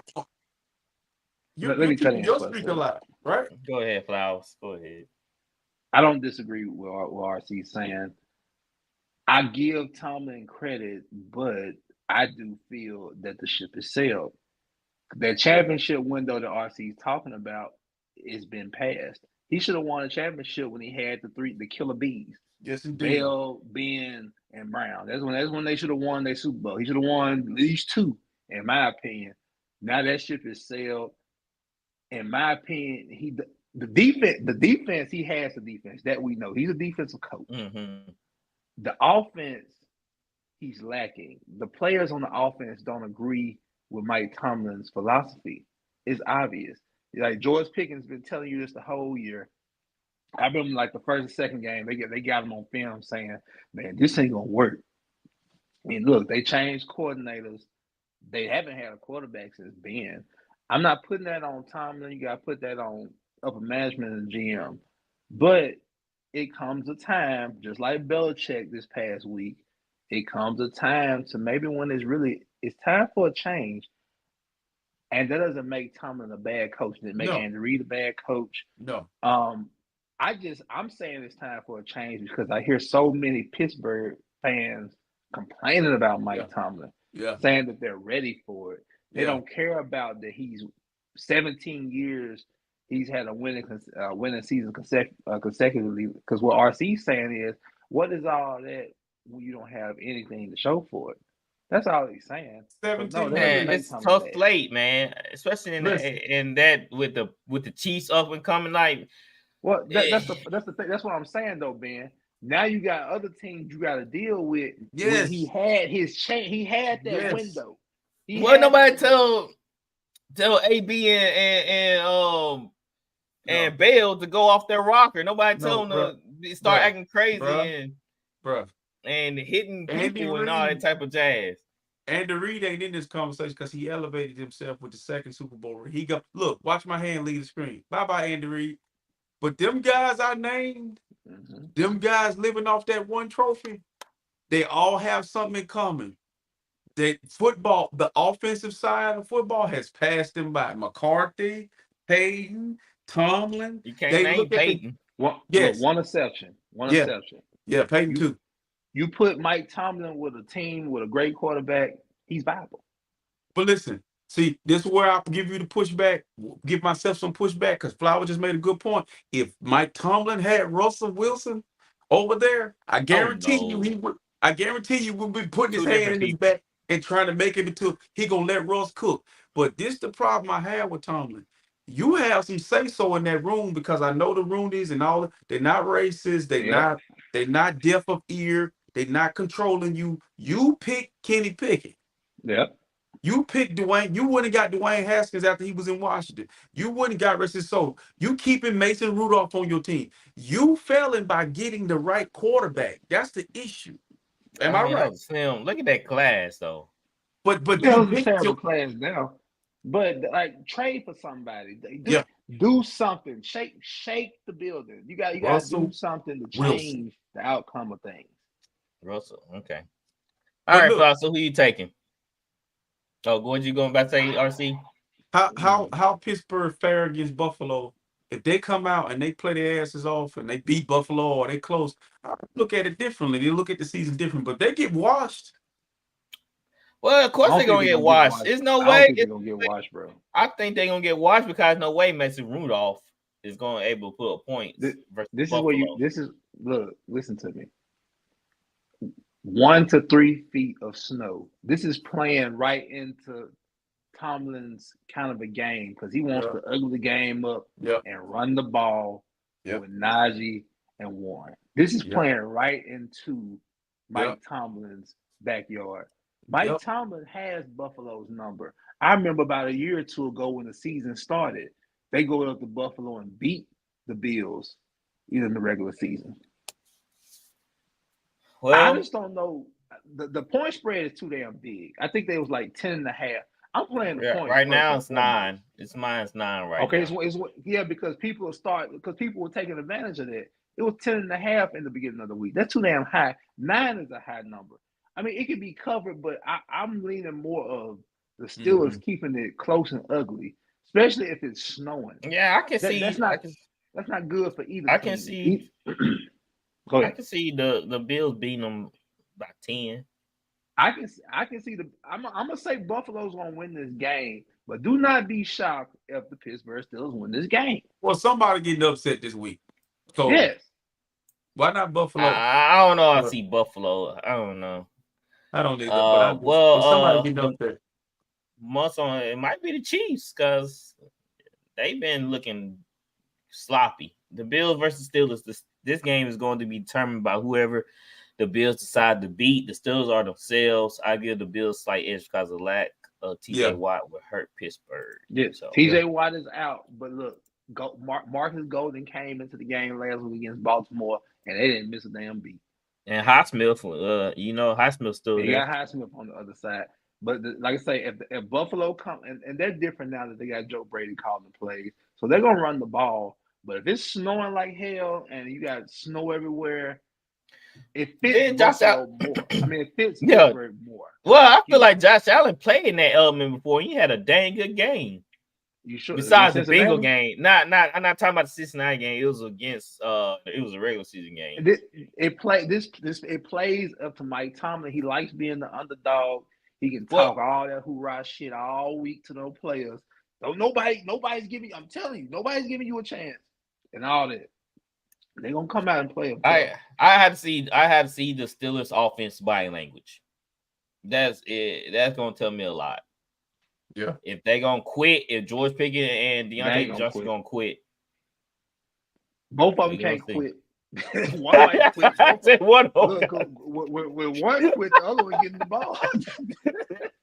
You're keeping your streak alive, right? Go ahead, Flowers. Go ahead. I don't disagree with what RC saying. I give Tomlin credit, but I do feel that the ship is sailed. That championship window that RC is talking about has been passed. He should have won a championship when he had the killer bees. Yes, indeed. Bell, Ben, and Brown. That's when they should have won their Super Bowl. He should have won at least 2, in my opinion. Now that ship is sailed. In my opinion, the defense he has the defense that we know. He's a defensive coach. Mm-hmm. The offense, he's lacking. The players on the offense don't agree with Mike Tomlin's philosophy. It's obvious. Like George Pickens been telling you this the whole year. I remember like the first and second game, they got him on film saying, "Man, this ain't gonna work." And look, they changed coordinators. They haven't had a quarterback since Ben. I'm not putting that on Tomlin. You got to put that on upper management and GM. But it comes a time, just like Belichick this past week, it comes a time to maybe when it's time for a change. And that doesn't make Tomlin a bad coach. It make Andy Reid a bad coach. No. I'm saying it's time for a change because I hear so many Pittsburgh fans complaining about Mike Tomlin, saying that they're ready for it. They don't care about that he's 17 years. He's had a winning season consecutively. Because what RC's saying is, what is all that when you don't have anything to show for it? That's all he's saying. 17 man, it's tough slate, man. Especially in that with the Chiefs up and coming like. Well, that's the thing. That's what I'm saying though, Ben. Now you got other teams you got to deal with. Yes, when he had his change. He had that window. Nobody tell AB and Bale to go off their rocker. Nobody tell them to start acting crazy and hitting people and all that type of jazz. Andy Reid ain't in this conversation because he elevated himself with the second Super Bowl. He go, look, watch my hand leave the screen. Bye-bye, Andy Reid. But them guys I named, them guys living off that one trophy, they all have something in common. That football, the offensive side of football has passed them by. McCarthy, Payton, Tomlin. You can't name Payton. One exception. Yeah, Payton too. You put Mike Tomlin with a team with a great quarterback, he's viable. But listen, see, this is where I'll give you the pushback, give myself some pushback, because Flower just made a good point. If Mike Tomlin had Russell Wilson over there, I guarantee you he would. I guarantee you would be putting his hand in his back and trying to make it into he gonna let Russ cook. But this the problem I have with Tomlin. You have some say-so in that room because I know the Roonies and all. They're not racist. They're not deaf of ear. They're not controlling you. You pick Kenny Pickett. Yeah. You picked Dwayne. You wouldn't have got Dwayne Haskins after he was in Washington. You wouldn't have got rest his soul. You keeping Mason Rudolph on your team. You failing by getting the right quarterback. That's the issue. Am I right? Slim, look at that class though. But that was a terrible class now. But like trade for somebody. Do something. Shake the building. You got to do something to change the outcome of things. Russell, okay. All right, Floss, so who you taking? Oh, what you going back to say, RC? How Pittsburgh fare against Buffalo? If they come out and they play their asses off and they beat Buffalo or they close, I look at it differently. They look at the season different, but they get washed. Well, of course they're gonna get washed. There's no way they're gonna get washed, bro. I think they're gonna get washed because no way Mason Rudolph is gonna able to put a point. This is where listen to me. 1 to 3 feet of snow. This is playing right into Tomlin's kind of a game because he wants to ugly the game up and run the ball with Najee and Warren. This is playing right into Mike Tomlin's backyard. Mike Tomlin has Buffalo's number. I remember about a year or two ago when the season started, they go up to Buffalo and beat the Bills in the regular season. Well, I just don't know. The point spread is too damn big. I think they was like 10.5. I'm playing the point right now. It's 9. It's minus 9 right now. Okay, because people were taking advantage of that. It was 10.5 in the beginning of the week. That's too damn high. 9 is a high number. I mean, it could be covered, but I'm leaning more of the Steelers keeping it close and ugly, especially if it's snowing. Yeah, I can see. That's not good for either I team. can see. Go ahead. I can see the Bills beating them by 10. I can see I'm gonna say Buffalo's gonna win this game, but do not be shocked if the Pittsburgh Steelers win this game. Well, somebody getting upset this week. So yes. Why not Buffalo? I don't know. I see Buffalo. I don't know. I don't either. But somebody getting upset. It might be the Chiefs because they've been looking sloppy. The Bills versus Steelers. This game is going to be determined by whoever the Bills decide to beat. The Steelers are themselves. I give the Bills slight edge because of lack of TJ Watt would hurt Pittsburgh. Yes, so, TJ Watt is out, but look, Marcus Golden came into the game last week against Baltimore, and they didn't miss a damn beat. And Highsmith, Highsmith's still there. They got Highsmith on the other side. But like I say, if Buffalo come and they're different now that they got Joe Brady calling the plays, so they're gonna run the ball. But if it's snowing like hell and you got snow everywhere, it fits Buffalo more. I mean, it fits Pittsburgh more. Well, I feel like Josh Allen played in that element before. He had a dang good game. You sure? Besides the Bengal game, I'm not talking about the Cincinnati game. It was against it was a regular season game. It plays up to Mike Tomlin. He likes being the underdog. He can talk all that hoorah shit all week to those players. Don't nobody's giving. I'm telling you, nobody's giving you a chance and all that. They're gonna come out and play them. I had to see the Steelers offense body language. That's it. That's gonna tell me a lot. Yeah. If they're gonna quit, if George Pickens and Deontay Johnson gonna quit. Both of them can't quit. One might quit. I said one of them. When one quit, the other one getting the ball.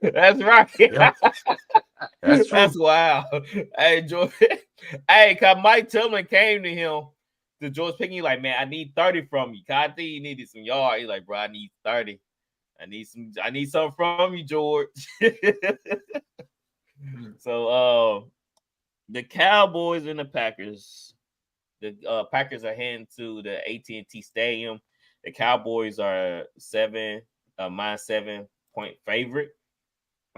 That's right. Yeah. That's wild. Hey, George. Hey, cause Mike Tillman came to him. To George Pickens, like, man, I need 30 from you. I think he needed some yards. He's like, bro, I need 30. I need something from you, George. So the Cowboys and the Packers. The Packers are heading to the AT&T Stadium. The Cowboys are minus 7-point favorite.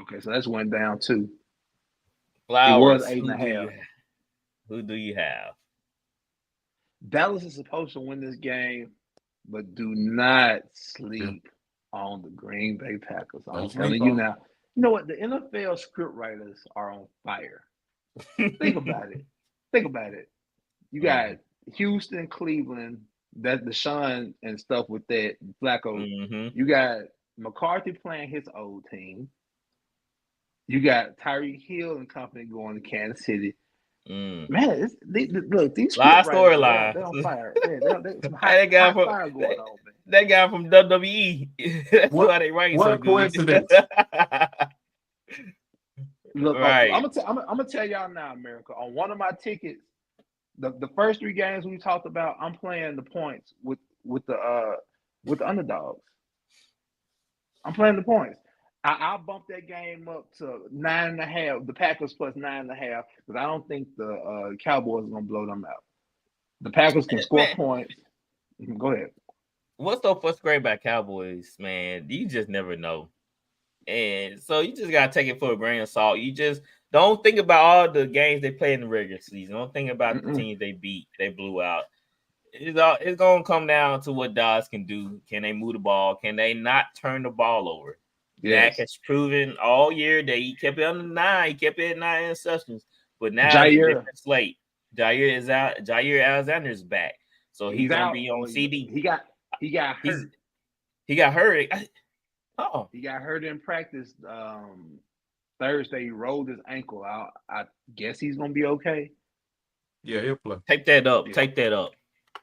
Okay, so that's one down too. Flowers, it was 8.5. Who do you have? Dallas is supposed to win this game, but do not sleep on the Green Bay Packers. I'm telling you now. You know what? The NFL script writers are on fire. Think about it. You got Houston, Cleveland, that Deshaun and stuff with that Flacco. Mm-hmm. You got McCarthy playing his old team. You got Tyreek Hill and company going to Kansas City. Man, look, these live storyline. They're on fire. That guy from WWE. That's why they write so good. Coincidence. Look, right. I'm gonna tell y'all now, America. On one of my tickets, the first 3 games we talked about, I'm playing the points with the underdogs. I'm playing the points. I'll bump that game up to 9.5. The Packers plus 9.5 because I don't think the Cowboys are gonna blow them out. The Packers can score points. Go ahead. What's so frustrating about Cowboys, man? You just never know, and so you just gotta take it for a grain of salt. You just don't think about all the games they play in the regular season. Don't think about the teams they beat, they blew out. It's gonna come down to what Dallas can do. Can they move the ball? Can they not turn the ball over? Dak has proven all year that he kept it under 9. He kept it at 9 interceptions. But now Jair slate. Jair is out. Jair Alexander is back, so he's gonna be on CD. He got hurt. He got hurt. He got hurt in practice Thursday. He rolled his ankle out. I guess he's gonna be okay. Yeah, he'll play. Tape that up. Yeah. Tape that up.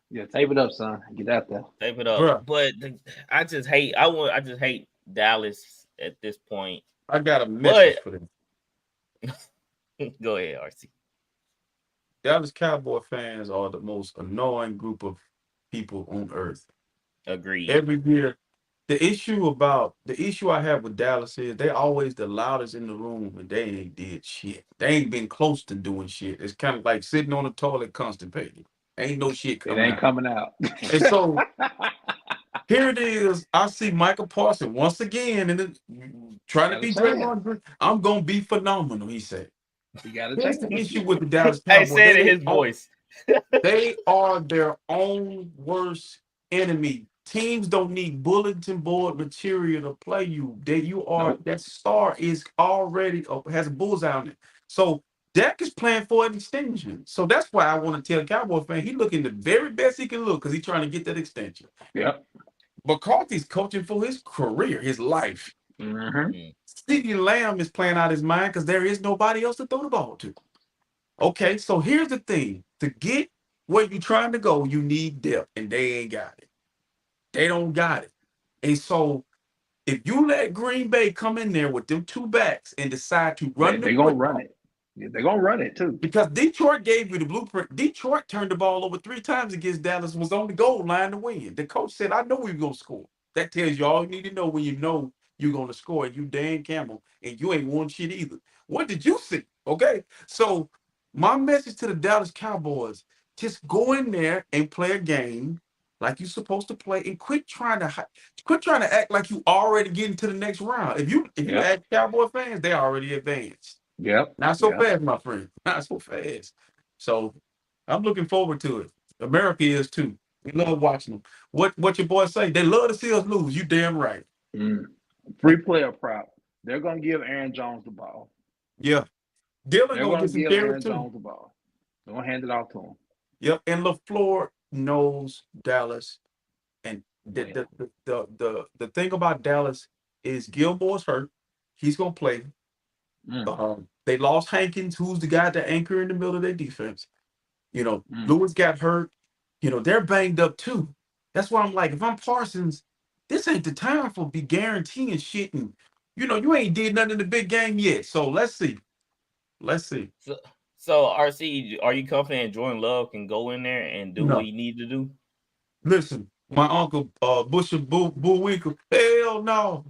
Yeah, tape it up, son. Get out there. Tape it up. Bruh. But I just hate Dallas. At this point, I got a message for them. Go ahead, RC. Dallas Cowboy fans are the most annoying group of people on earth. Agreed. Every year, the issue I have with Dallas is they always the loudest in the room and they ain't did shit. They ain't been close to doing shit. It's kind of like sitting on the toilet constipated. Ain't no shit coming out. It ain't coming out. And so Here it is. I see Michael Parsons once again and trying to be Draymond Green. I'm gonna be phenomenal, he said. You got to Here's take the it. issue with the Dallas Hey, Cowboys. say it in his voice. They are their own worst enemy. Teams don't need bulletin board material to play you. That star is already has a bullseye on it. So Dak is playing for an extension. So that's why I want to tell Cowboy fan he looking the very best he can look because he's trying to get that extension. Yep. McCarthy's coaching for his career, his life. Mm-hmm. CeeDee Lamb is playing out his mind because there is nobody else to throw the ball to. Okay, so here's the thing. To get where you're trying to go, you need depth, and they ain't got it. They don't got it. And so if you let Green Bay come in there with them two backs and decide to run They're going to run it. Yeah, they're going to run it, too. Because Detroit gave you the blueprint. Detroit turned the ball over 3 times against Dallas, was on the goal line to win. The coach said, I know we're going to score. That tells you all you need to know when you know you're going to score. You Dan Campbell, and you ain't won shit either. What did you see? Okay? So my message to the Dallas Cowboys, just go in there and play a game like you're supposed to play and quit trying to act like you already getting to the next round. If you act Cowboy fans, they already advanced. Yep. Not so fast, my friend. Not so fast. So I'm looking forward to it. America is too. We love watching them. What your boys say? They love to see us lose. You damn right. Free player prop. They're gonna give Aaron Jones the ball. Yeah. Dylan They're gonna get some give carry Aaron too. Jones the ball. They're gonna hand it off to him. Yep. And LaFleur knows Dallas. And the thing about Dallas is Gilmore's hurt. He's gonna play. They lost Hankins, who's the guy to anchor in the middle of their defense. Lewis got hurt. They're banged up too. That's why I'm like, if I'm Parsons, this ain't the time for be guaranteeing shit. And you ain't did nothing in the big game yet. So let's see. So RC, are you confident Jordan Love can go in there and do what he need to do? Listen, my uncle Busher Bullwinkle, hell no.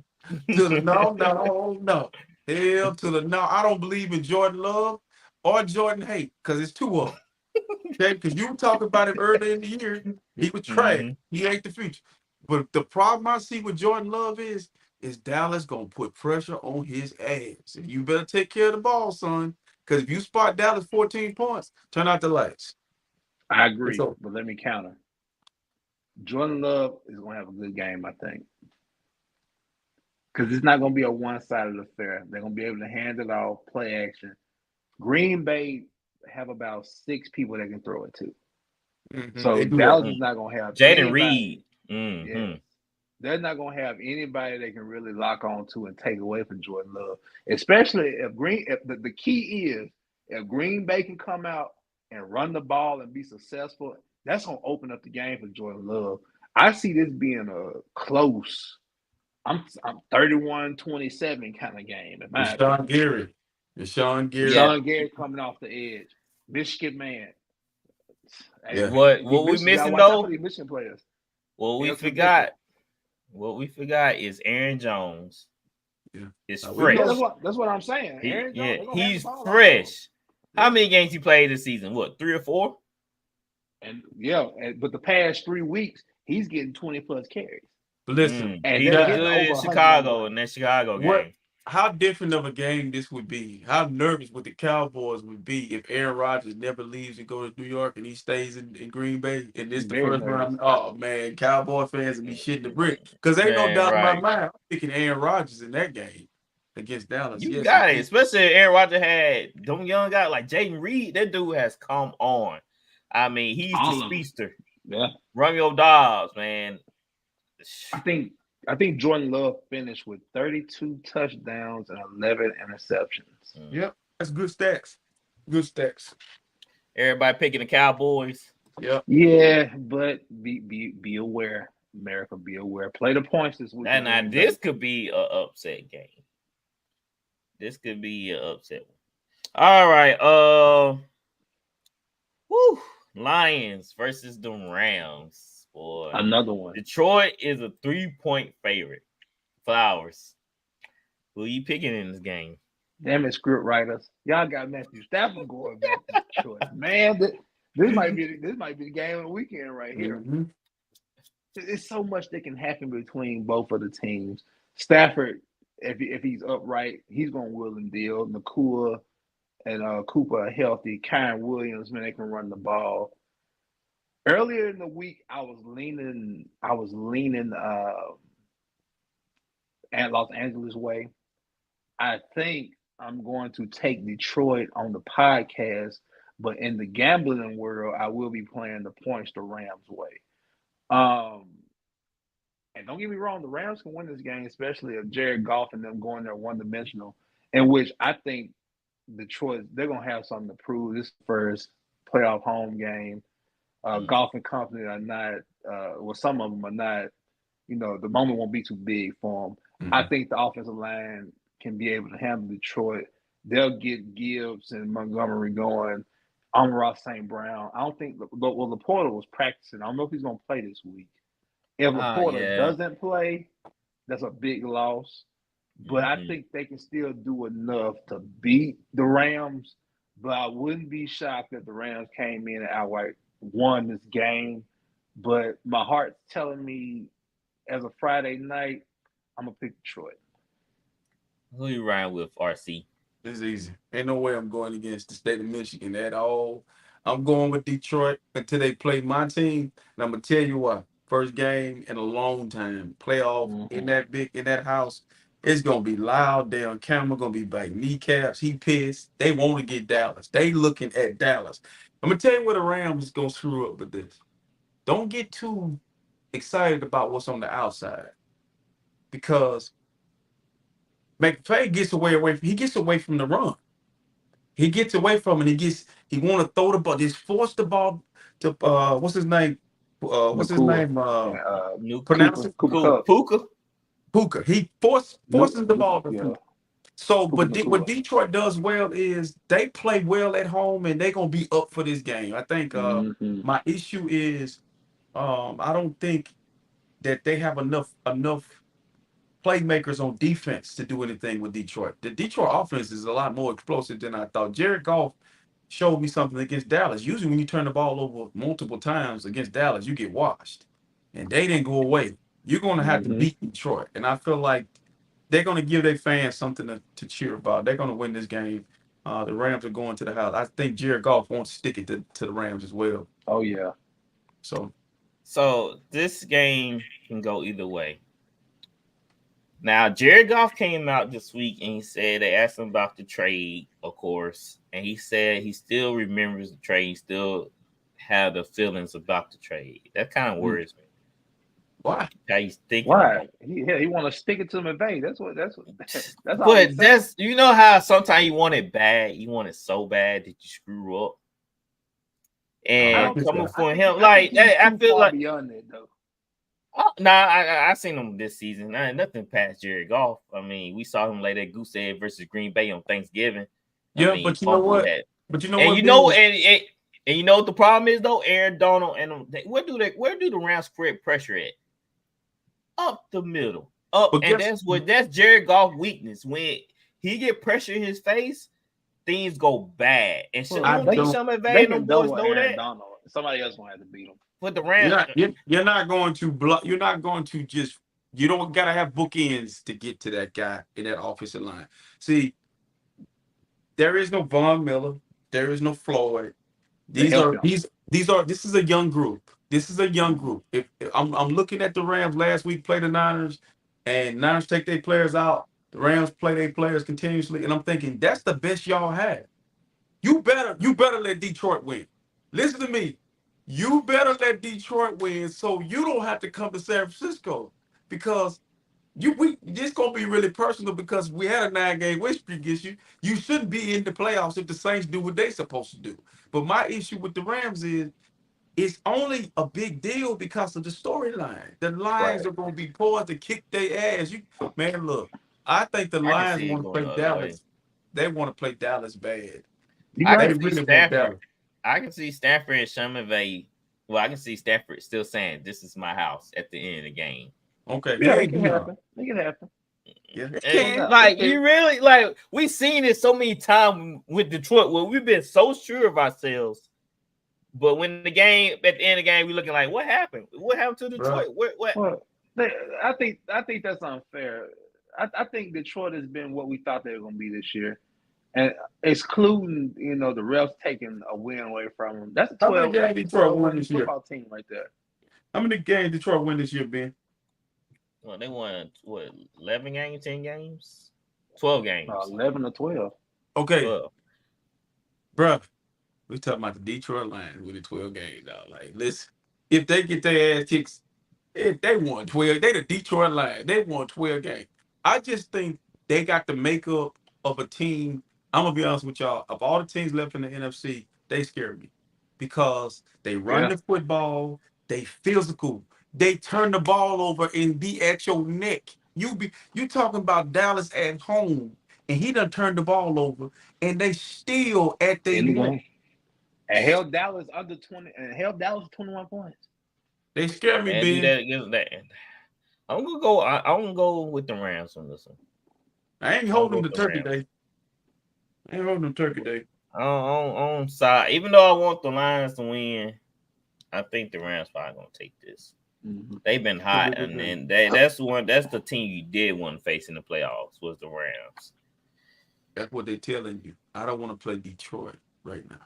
No. Hell to the no. I don't believe in Jordan Love or Jordan Hate because it's two of them. Okay, because you were talking about it earlier in the year. He was trash. He ain't the future. But the problem I see with Jordan Love is Dallas gonna put pressure on his ass. And you better take care of the ball, son. Because if you spot Dallas 14 points, turn out the lights. I agree, but let me counter. Jordan Love is gonna have a good game, I think. Because it's not going to be a one-sided affair. They're going to be able to hand it off, play action. Green Bay have about 6 people they can throw it to. So Dallas is not going to have Jaden Reed. Yes. They're not going to have anybody they can really lock on to and take away from Jordan Love. Especially if the key is if Green Bay can come out and run the ball and be successful, that's going to open up the game for Jordan Love. I see this being a close. I'm 31-27 kind of game. Deshaun Gary. Deshaun Gary coming off the edge. Michigan man. Yeah. What we missing though? Michigan players. What we forgot is Aaron Jones. Yeah. Is fresh. That's what I'm saying. Aaron Jones, he's fresh. How many games he played this season? What, 3 or 4? But the past 3 weeks, he's getting 20 plus carries. Listen, and he's good in Chicago in that Chicago game. How different of a game this would be? How nervous would the Cowboys would be if Aaron Rodgers never leaves and goes to New York and he stays in Green Bay and this the first round? Oh man, Cowboy fans would be shitting the brick because ain't no doubt in my mind. I'm picking Aaron Rodgers in that game against Dallas. You got it, especially if Aaron Rodgers had them young guys like Jaden Reed. That dude has come on. I mean, he's the speedster. Yeah, Romeo Dobbs, man. I think Jordan Love finished with 32 touchdowns and 11 interceptions. Yep, that's good stats. Good stats. Everybody picking the Cowboys. Yep. Yeah, but be aware, America. Be aware. Play the points this week. And this could be an upset game. This could be an upset one. All right. Lions versus the Rams. Boy, another one. Detroit is a 3-point favorite. Flowers. Who are you picking in this game? Damn it, script writers. Y'all got Matthew Stafford going back to Detroit. Man, this might be the game of the weekend right here. It's so much that can happen between both of the teams. Stafford, if he's upright, he's going to will and deal. Nakua and Cooper are healthy. Kyron Williams, man, they can run the ball. Earlier in the week, I was leaning at Los Angeles way. I think I'm going to take Detroit on the podcast, but in the gambling world, I will be playing the points the Rams way. And don't get me wrong, the Rams can win this game, especially if Jared Goff and them going there one-dimensional, in which I think Detroit, they're going to have something to prove. This first playoff home game. Goff and company are not, some of them are not, the moment won't be too big for them. Mm-hmm. I think the offensive line can be able to handle Detroit. They'll get Gibbs and Montgomery going. Ross St. Brown. I don't think, Laporta was practicing. I don't know if he's going to play this week. If Laporta doesn't play, that's a big loss. But I think they can still do enough to beat the Rams. But I wouldn't be shocked if the Rams came in and outright won this game. But my heart's telling me, as a Friday night, I'm going to pick Detroit. Who you riding with, RC? It's easy. Ain't no way I'm going against the state of Michigan at all. I'm going with Detroit until they play my team. And I'm going to tell you what. First game in a long time, playoff in that house. It's gonna be loud. They on camera, gonna be like kneecaps. He pissed. They want to get Dallas. They looking at Dallas. I'm gonna tell you where the Rams is gonna screw up with this. Don't get too excited about what's on the outside, because McVay gets away. He gets away from the run. He gets away from it. He want to throw the ball. Just force the ball to what's his name? What's his name? Pronounce it. Puka. He forces the ball to Puka. So, but what Detroit does well is they play well at home, and they're gonna be up for this game. I think my issue is I don't think that they have enough playmakers on defense to do anything with Detroit. The Detroit offense is a lot more explosive than I thought. Jared Goff showed me something against Dallas. Usually when you turn the ball over multiple times against Dallas, you get washed. And they didn't go away. You're going to have to beat Detroit. And I feel like they're going to give their fans something to cheer about. They're going to win this game. The Rams are going to the house. I think Jared Goff wants to stick it to the Rams as well. Oh, yeah. So this game can go either way. Now, Jared Goff came out this week and he said they asked him about the trade, of course, and he said he still remembers the trade. He still have the feelings about the trade. That kind of worries me. Why? How you thinking? Why? He want to stick it to McVay. That's But that's how sometimes you want it bad. You want it so bad that you screw up. And coming for him, like I feel like beyond that though. I seen him this season. Nothing past Jared Goff. I mean, we saw him lay that goose egg versus Green Bay on Thanksgiving. But you know what? And you know what the problem is though? Aaron Donald and where do the Rams spread pressure at? Up the middle. That's Jared Goff's weakness. When he get pressure in his face, things go bad. And Somebody else gonna have to beat him. But the Rams, you're not going to block. You're not going to just. You don't gotta have bookends to get to that guy in that offensive line. See, there is no Von Miller. There is no Floyd. This is a young group. If I'm looking at the Rams last week play the Niners, and Niners take their players out. The Rams play their players continuously, and I'm thinking that's the best y'all have. You better let Detroit win. Listen to me. You better let Detroit win so you don't have to come to San Francisco, because it's gonna be really personal, because we had a 9-game win streak against you. You shouldn't be in the playoffs if the Saints do what they're supposed to do. But my issue with the Rams is it's only a big deal because of the storyline. The Lions are gonna be poised to kick their ass. Look, I think the Lions want to play Dallas. They want to play Dallas bad. I can see Stafford and Sean McVay. Well, I can see Stafford still saying, "This is my house" at the end of the game. Okay, it can happen. It can happen. Yeah, you really we've seen it so many times with Detroit where we've been so sure of ourselves, But when the game at the end of the game, we looking like, what happened? What happened to Detroit? What? Well, I think that's unfair. I think Detroit has been what we thought they were going to be this year, and excluding the refs taking a win away from them. That's a 12 win football team right there. How many games Detroit win this year, Ben? Well, they won 11 games, 10 games, 12 games, 11 or 12. Okay, 12. Bruh, we talking about the Detroit Lions winning 12 games, dog. Like, listen, if they get their ass kicked, if they won 12, they the Detroit Lions. They won 12 games. I just think they got the makeup of a team. I'm gonna be honest with y'all. Of all the teams left in the NFC, they scare me because they run the football, they physical, they turn the ball over and be at your neck. You talking about Dallas at home, and he done turned the ball over, and they still at their neck. And held Dallas under 20, and held Dallas 21 points. They scare me, Ben. I'm gonna go with the Rams on this one. I ain't holding the Turkey Day. On side, even though I want the Lions to win, I think the Rams probably gonna take this. Mm-hmm. They've been hot, and then that's the team you did want to face in the playoffs was the Rams. That's what they're telling you. I don't want to play Detroit right now.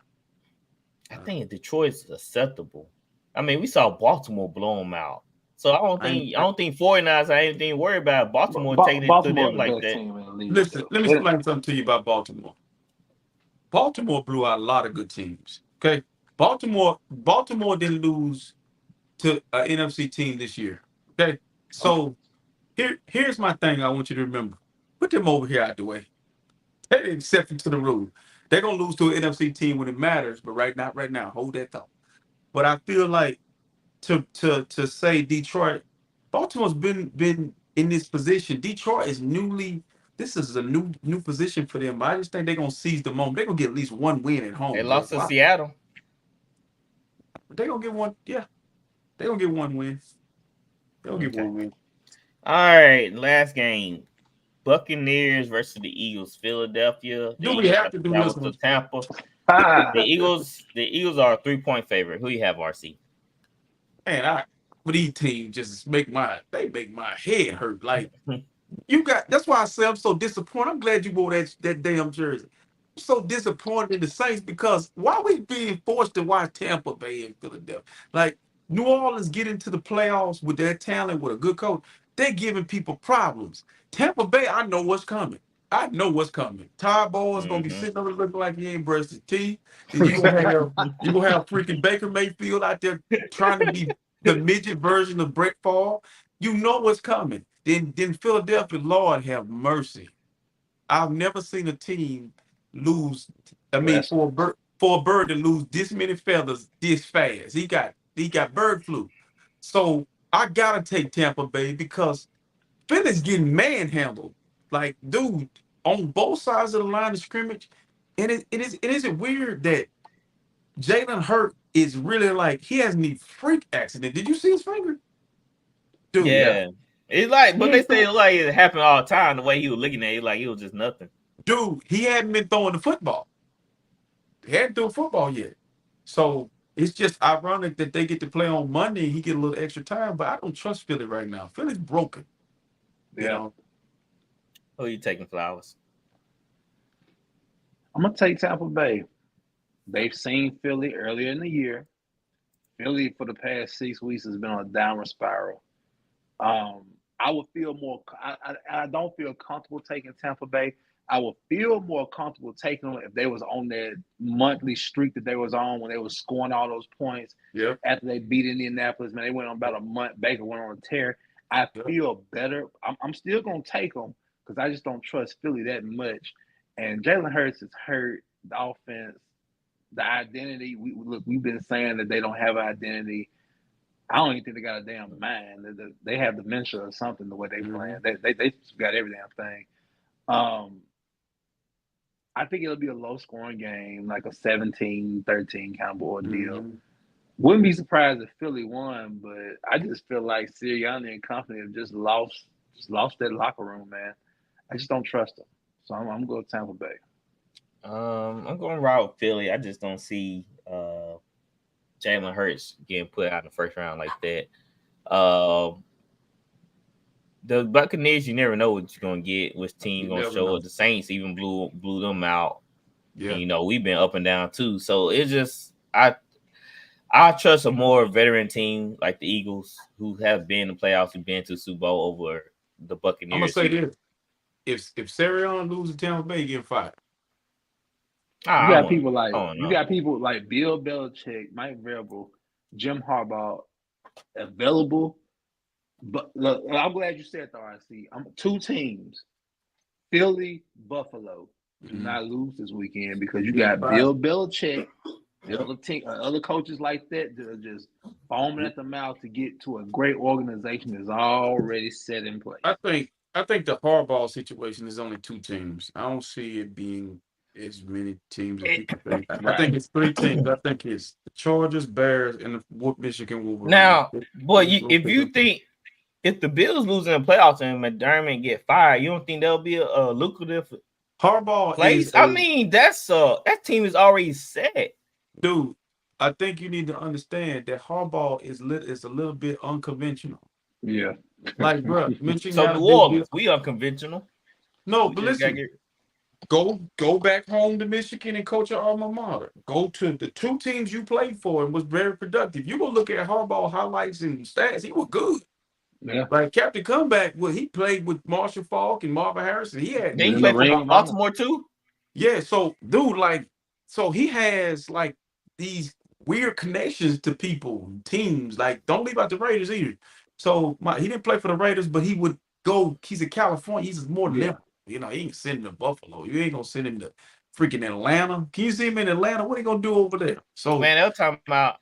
I think Detroit's acceptable. I mean, we saw Baltimore blow them out. So I don't think 49ers have anything to worry about. Baltimore taking it to them like that. Listen, let me explain something to you about Baltimore. Baltimore blew out a lot of good teams. Okay, Baltimore didn't lose to an NFC team this year. Okay, so here's my thing. I want you to remember. Put them over here out the way. They exception to the rule. They're gonna lose to an NFC team when it matters, but right now. Hold that thought. But I feel like to say Detroit, Baltimore's been in this position. Detroit is this is a new position for them. I just think they're gonna seize the moment. They're gonna get at least one win at home. They lost to Seattle. They're gonna get one. Yeah, they're gonna get one win. They'll get one win. All right, last game. Buccaneers versus the Eagles. Philadelphia. Do we have to do this one? Tampa. The Eagles are a 3-point favorite. Who you have, RC? Man, these teams just make my head hurt. Like that's why I say I'm so disappointed. I'm glad you wore that damn jersey. I'm so disappointed in the Saints because why are we being forced to watch Tampa Bay and Philadelphia? Like New Orleans get into the playoffs with their talent, with a good coach. They're giving people problems. Tampa Bay, I know what's coming. Todd Bowles gonna be sitting over looking like he ain't brushed his teeth. And you gonna have freaking Baker Mayfield out there trying to be the midget version of Brett Favre. You know what's coming. Then Philadelphia, Lord have mercy. I've never seen a team lose. I mean, for a bird to lose this many feathers this fast. He got bird flu. So I gotta take Tampa Bay because Philly's getting manhandled. Like, dude, on both sides of the line of scrimmage, and it isn't weird that Jalen Hurts is really like he has any freak accident. Did you see his finger? Dude, yeah. It's like, but they say like it happened all the time. The way he was looking at it, like it was just nothing. Dude, he hadn't been throwing the football. He hadn't thrown football yet. So it's just ironic that they get to play on Monday and he get a little extra time. But I don't trust Philly right now. Philly's broken. You know. Who are you taking, Flowers? I'm gonna take Tampa Bay. They've seen Philly earlier in the year. Philly for the past 6 weeks has been on a downward spiral. I would feel more. I don't feel comfortable taking Tampa Bay. I would feel more comfortable taking them if they was on that monthly streak that they was on when they was scoring all those points. Yeah. After they beat Indianapolis, man, they went on about a month. Baker went on a tear. I feel better. I'm still gonna take them because I just don't trust Philly that much. And Jalen Hurts is hurt. The offense, the identity. We've been saying that they don't have an identity. I don't even think they got a damn mind. They have dementia or something the way they playing. They got every damn thing. I think it'll be a low-scoring game, like a 17-13 kind of ordeal. Wouldn't be surprised if Philly won, but I just feel like Sirianni and company have just lost that locker room, man. I just don't trust them. So I'm going to Tampa Bay. I'm going to ride with Philly. I just don't see Jalen Hurts getting put out in the first round like that. The Buccaneers, you never know what you're gonna get, which team gonna show up. The Saints even blew them out. Yeah, and, we've been up and down too. So it's just I trust a more veteran team like the Eagles, who have been in the playoffs, who've been to the Super Bowl, over the Buccaneers. I'm gonna say this: if Sirianni loses to Tampa Bay, he getting fired. You got people like Bill Belichick, Mike Vrabel, Jim Harbaugh available. But look, I'm glad you said the RC. Two teams, Philly, Buffalo, do not lose this weekend because you got Bill Belichick, other coaches like that are just foaming at the mouth to get to a great organization that's already set in place. I think the Harbaugh situation is only two teams. I don't see it being as many teams as people think. I think it's three teams. I think it's the Chargers, Bears, and the Michigan Wolverines. Now, boy, if the Bills lose in the playoffs and McDermott get fired, you don't think that'll be a lucrative Harbaugh place? That team is already set. Dude, I think you need to understand that Harbaugh is a little bit unconventional. Yeah. Like, bro, Michigan. So New Orleans, we unconventional. No, but listen. Go back home to Michigan and coach your alma mater. Go to the two teams you played for and was very productive. You go look at Harbaugh highlights and stats. He was good. Yeah. Like Captain Comeback, he played with Marshall Falk and Marvin Harrison. He played for Baltimore too. Yeah. So, dude, he has like these weird connections to people, teams. Like, don't leave out the Raiders either. So he didn't play for the Raiders, but he would go. He's in California. He's more liberal. He ain't sending to Buffalo. You ain't gonna send him to freaking Atlanta. Can you see him in Atlanta? What are you gonna do over there? So man, they'll talking about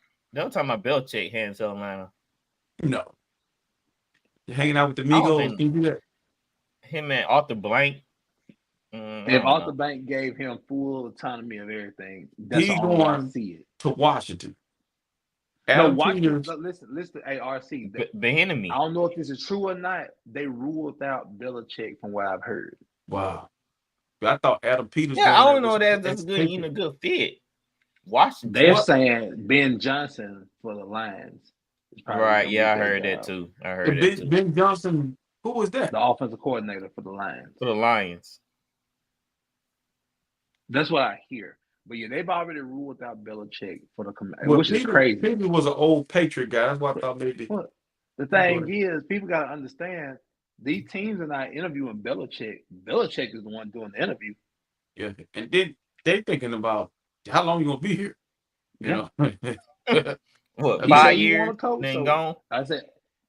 Belichick heading to Atlanta. No. You're hanging out with the Migos. Can you do that? Him and Arthur Blank. If Arthur Blank gave him full autonomy of everything, that's he's all going I see it. To Washington. Listen, hey, RC. The enemy. I don't know if this is true or not. They ruled out Belichick from what I've heard. Wow. I thought Adam Peters. Yeah, I don't know that's a good fit. Washington. They're saying Ben Johnson for the Lions. Right, yeah, I heard that too. Ben Johnson, who was that? The offensive coordinator for the Lions. For the Lions. That's what I hear. But yeah, they've already ruled out Belichick for the command, which is crazy. Peters was an old Patriot guy. That's what I thought maybe. The thing is, people got to understand, these teams are not interviewing Belichick. Belichick is the one doing the interview. Yeah, and then they thinking about how long you gonna be here. You know. What, 5 years? Then gone. I said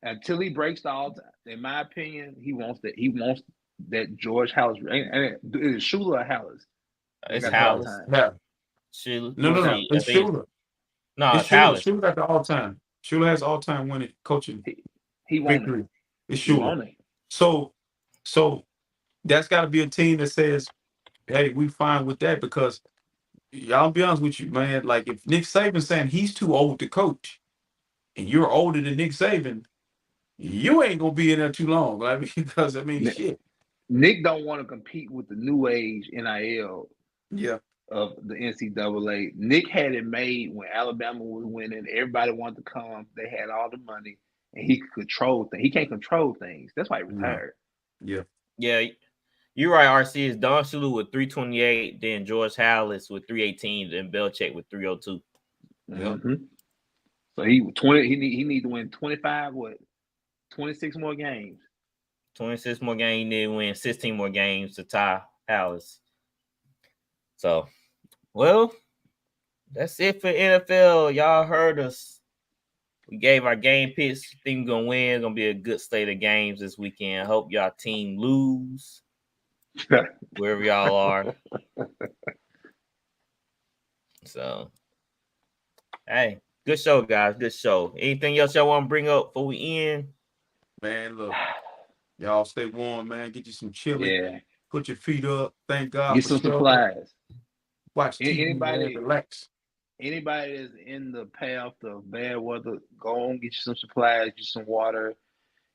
until he breaks the all time. In my opinion, he wants that. He wants that George Hallis. Is it Shula or Hallis? It's Hallis. No. It's Shula. No, it's Hallis. Shula got the all time. Shula has all time winning coaching. He won it. It's Shula. So that's got to be a team that says, "Hey, we fine with that," because y'all be honest with you, man. Like if Nick Saban's saying he's too old to coach, and you're older than Nick Saban, you ain't gonna be in there too long. Because shit. Nick don't want to compete with the new age NIL. Yeah. Of the NCAA. Nick had it made when Alabama was winning. Everybody wanted to come. They had all the money, and he could control things. He can't control things. That's why he retired. Yeah. Yeah. You're right, RC. Is Don Shula with 328, then George Hallis with 318, then Belichick with 302. Mm-hmm. So he need to win 26 more games. 26 more games, he need to win 16 more games to tie Hallis. So, well, that's it for NFL. Y'all heard us. We gave our game picks. Think we're gonna win. It's gonna be a good slate of games this weekend. Hope y'all team lose. Wherever y'all are. So, hey, good show, guys. Good show. Anything else y'all want to bring up before we end? Man, look, y'all stay warm, man. Get you some chili. Yeah. Put your feet up. Thank God. Get some supplies. Watch TV, man. Relax. Anybody that's in the path of bad weather, go on, get you some supplies, get you some water,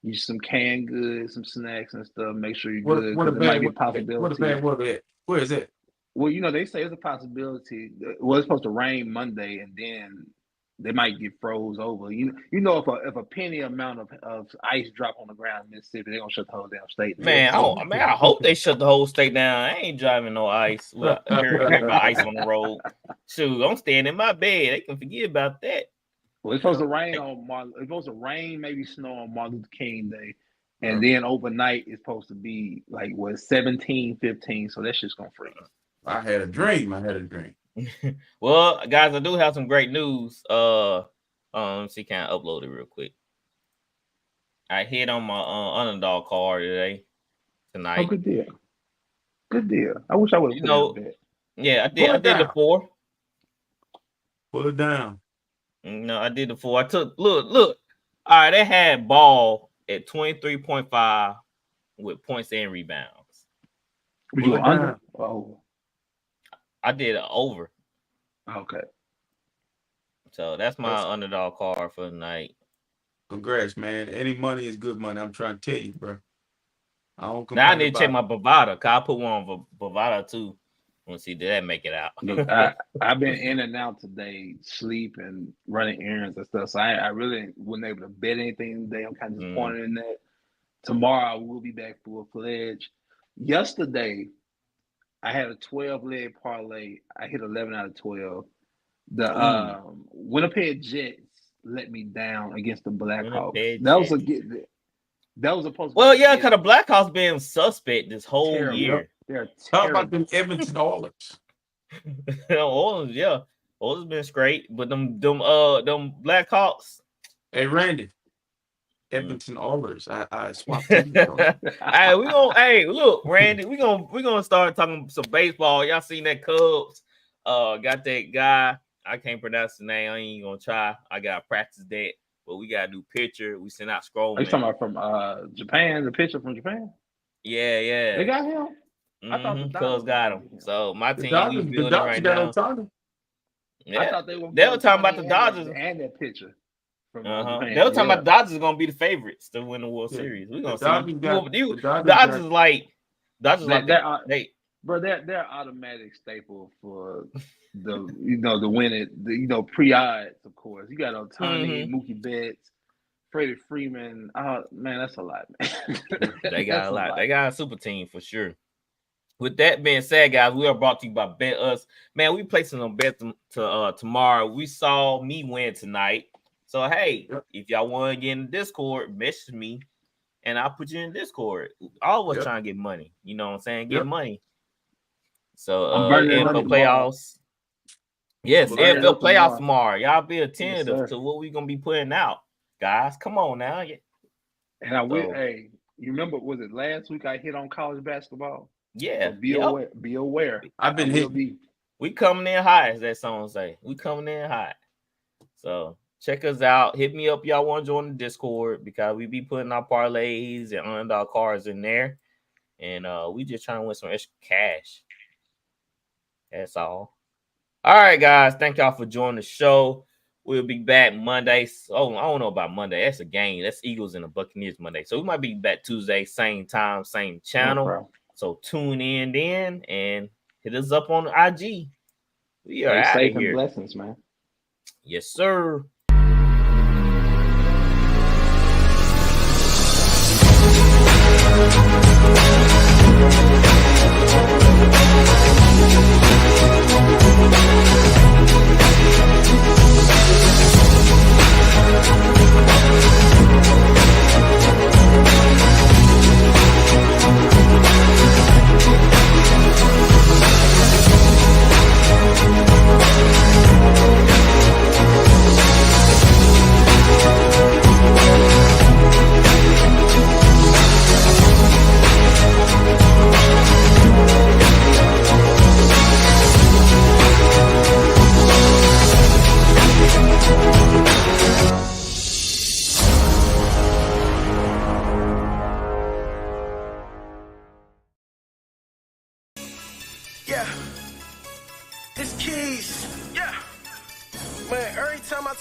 get you some canned goods, some snacks and stuff. Make sure you're good. What a might be a possibility. What a bad weather at? Where is it? Well, they say it's a possibility. Well, it's supposed to rain Monday, and then they might get froze over. You know, if a penny amount of ice drop on the ground in Mississippi, they're gonna shut the whole damn state down. Man, I hope they shut the whole state down. I ain't driving no ice. Well, hear about ice on the road. Shoot, I'm staying in my bed. They can forget about that. Well, it's supposed to rain it's supposed to rain, maybe snow on Martin Luther King Day. And then overnight it's supposed to be like 17, 15. So that shit's gonna freeze. I had a dream. Well, guys, I do have some great news. Let's see, can I upload it real quick? I hit on my underdog card tonight. Oh, good deal. Good deal. I wish I would have put it. Yeah, I did. I did the 4. Pull it down. No, I did the 4. I took look. All right, they had ball at 23.5 with points and rebounds. Were you under? Oh. I did it over. Okay. So that's my underdog card for the night. Congrats, man. Any money is good money. I'm trying to tell you, bro. Now I need to check my Bovada. Cause I put one on Bovada too. Let's see, did that make it out? Look, I've been in and out today, sleep and running errands and stuff. So I really wasn't able to bet anything today. I'm kind of disappointed in that. Tomorrow I will be back full-fledged. Yesterday, I had a 12-leg parlay. I hit 11 out of 12. The Winnipeg Jets let me down against the Blackhawks. That was supposed to. Well, yeah, because the Blackhawks been suspect this whole year. They're How about them Edmonton Oilers? Oilers, yeah, Oilers been straight, but them Blackhawks. Hey, Randy. Edmonton Oilers. I swapped. Hey, look, Randy, we gonna start talking some baseball. Y'all seen that Cubs? Got that guy. I can't pronounce the name. I ain't gonna try. I gotta practice that. But we got a new pitcher. We sent out Scrollman. Are you talking about from Japan? The pitcher from Japan? Yeah. They got him. I thought the Cubs got him. So my team, we the building Dodgers right now. Yeah. I thought they were talking about the Dodgers and that pitcher. They were talking about the Dodgers are gonna be the favorites to win the World Series. We're gonna see. Dodgers like that. Bro, they're automatic staple for the the win it pre-odds, of course. You got Ohtani, Mookie Betts, Freddie Freeman. Oh man, that's a lot, man. They got a lot. They got a super team for sure. With that being said, guys, we are brought to you by Bet Us. Man, we placing on bets to tomorrow. We saw me win tonight. So hey, if y'all want to get in the Discord, message me and I'll put you in Discord. Always trying to get money. You know what I'm saying? Get money. So NFL playoffs. Yes, NFL playoffs tomorrow. Y'all be attentive to what we're gonna be putting out. Guys, come on now. And I will you remember, was it last week I hit on college basketball? Yeah. So be aware. I've been hitting. We coming in high, as that song say. We coming in high. So check us out. Hit me up. Y'all want to join the Discord because we be putting our parlays and underdog cards in there. And we just trying to win some extra cash. That's all. All right, guys. Thank y'all for joining the show. We'll be back Monday. Oh, I don't know about Monday. That's a game. That's Eagles and the Buccaneers Monday. So we might be back Tuesday, same time, same channel. No, so tune in then and hit us up on IG. We are out of here. Blessings, man. Yes, sir.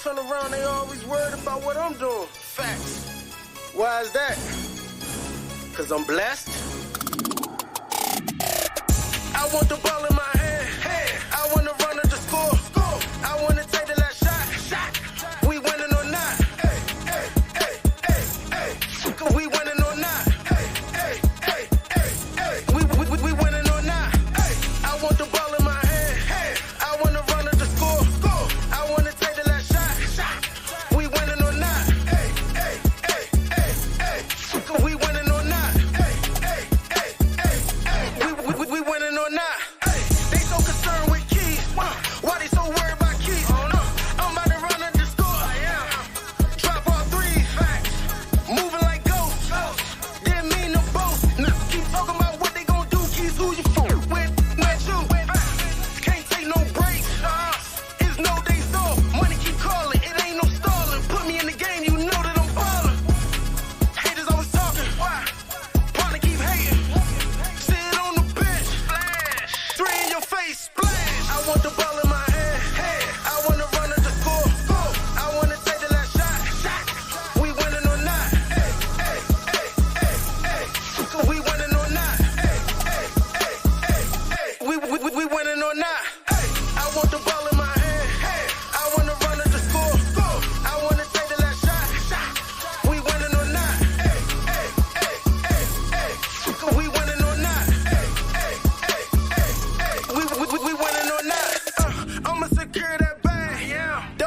Turn around, they always worried about what I'm doing. Facts. Why is that? Cause I'm blessed. I want the ball in my hand. I want to run at the score. I want to take the last shot.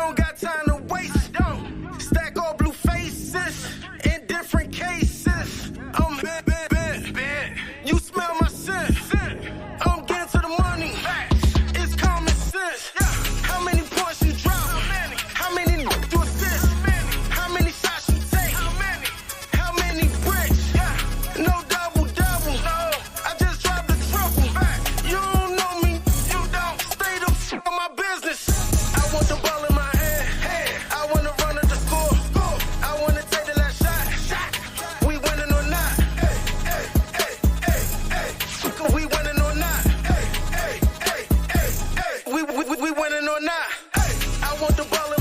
Don't got time to waste. Don't stack all blue faces in different cases. I'm bent. You smell my scent. I'm getting to the money. It's common sense. How many points you drop? How many you assist? How many shots you take? How many bricks? No double. I just dropped the triple. You don't know me. You don't. Stay the f*** on my business. I want the ball in my hand. I want to run at the score. I want to take the last shot. We winning or not? We winning or not? We winning or not? I want the ball in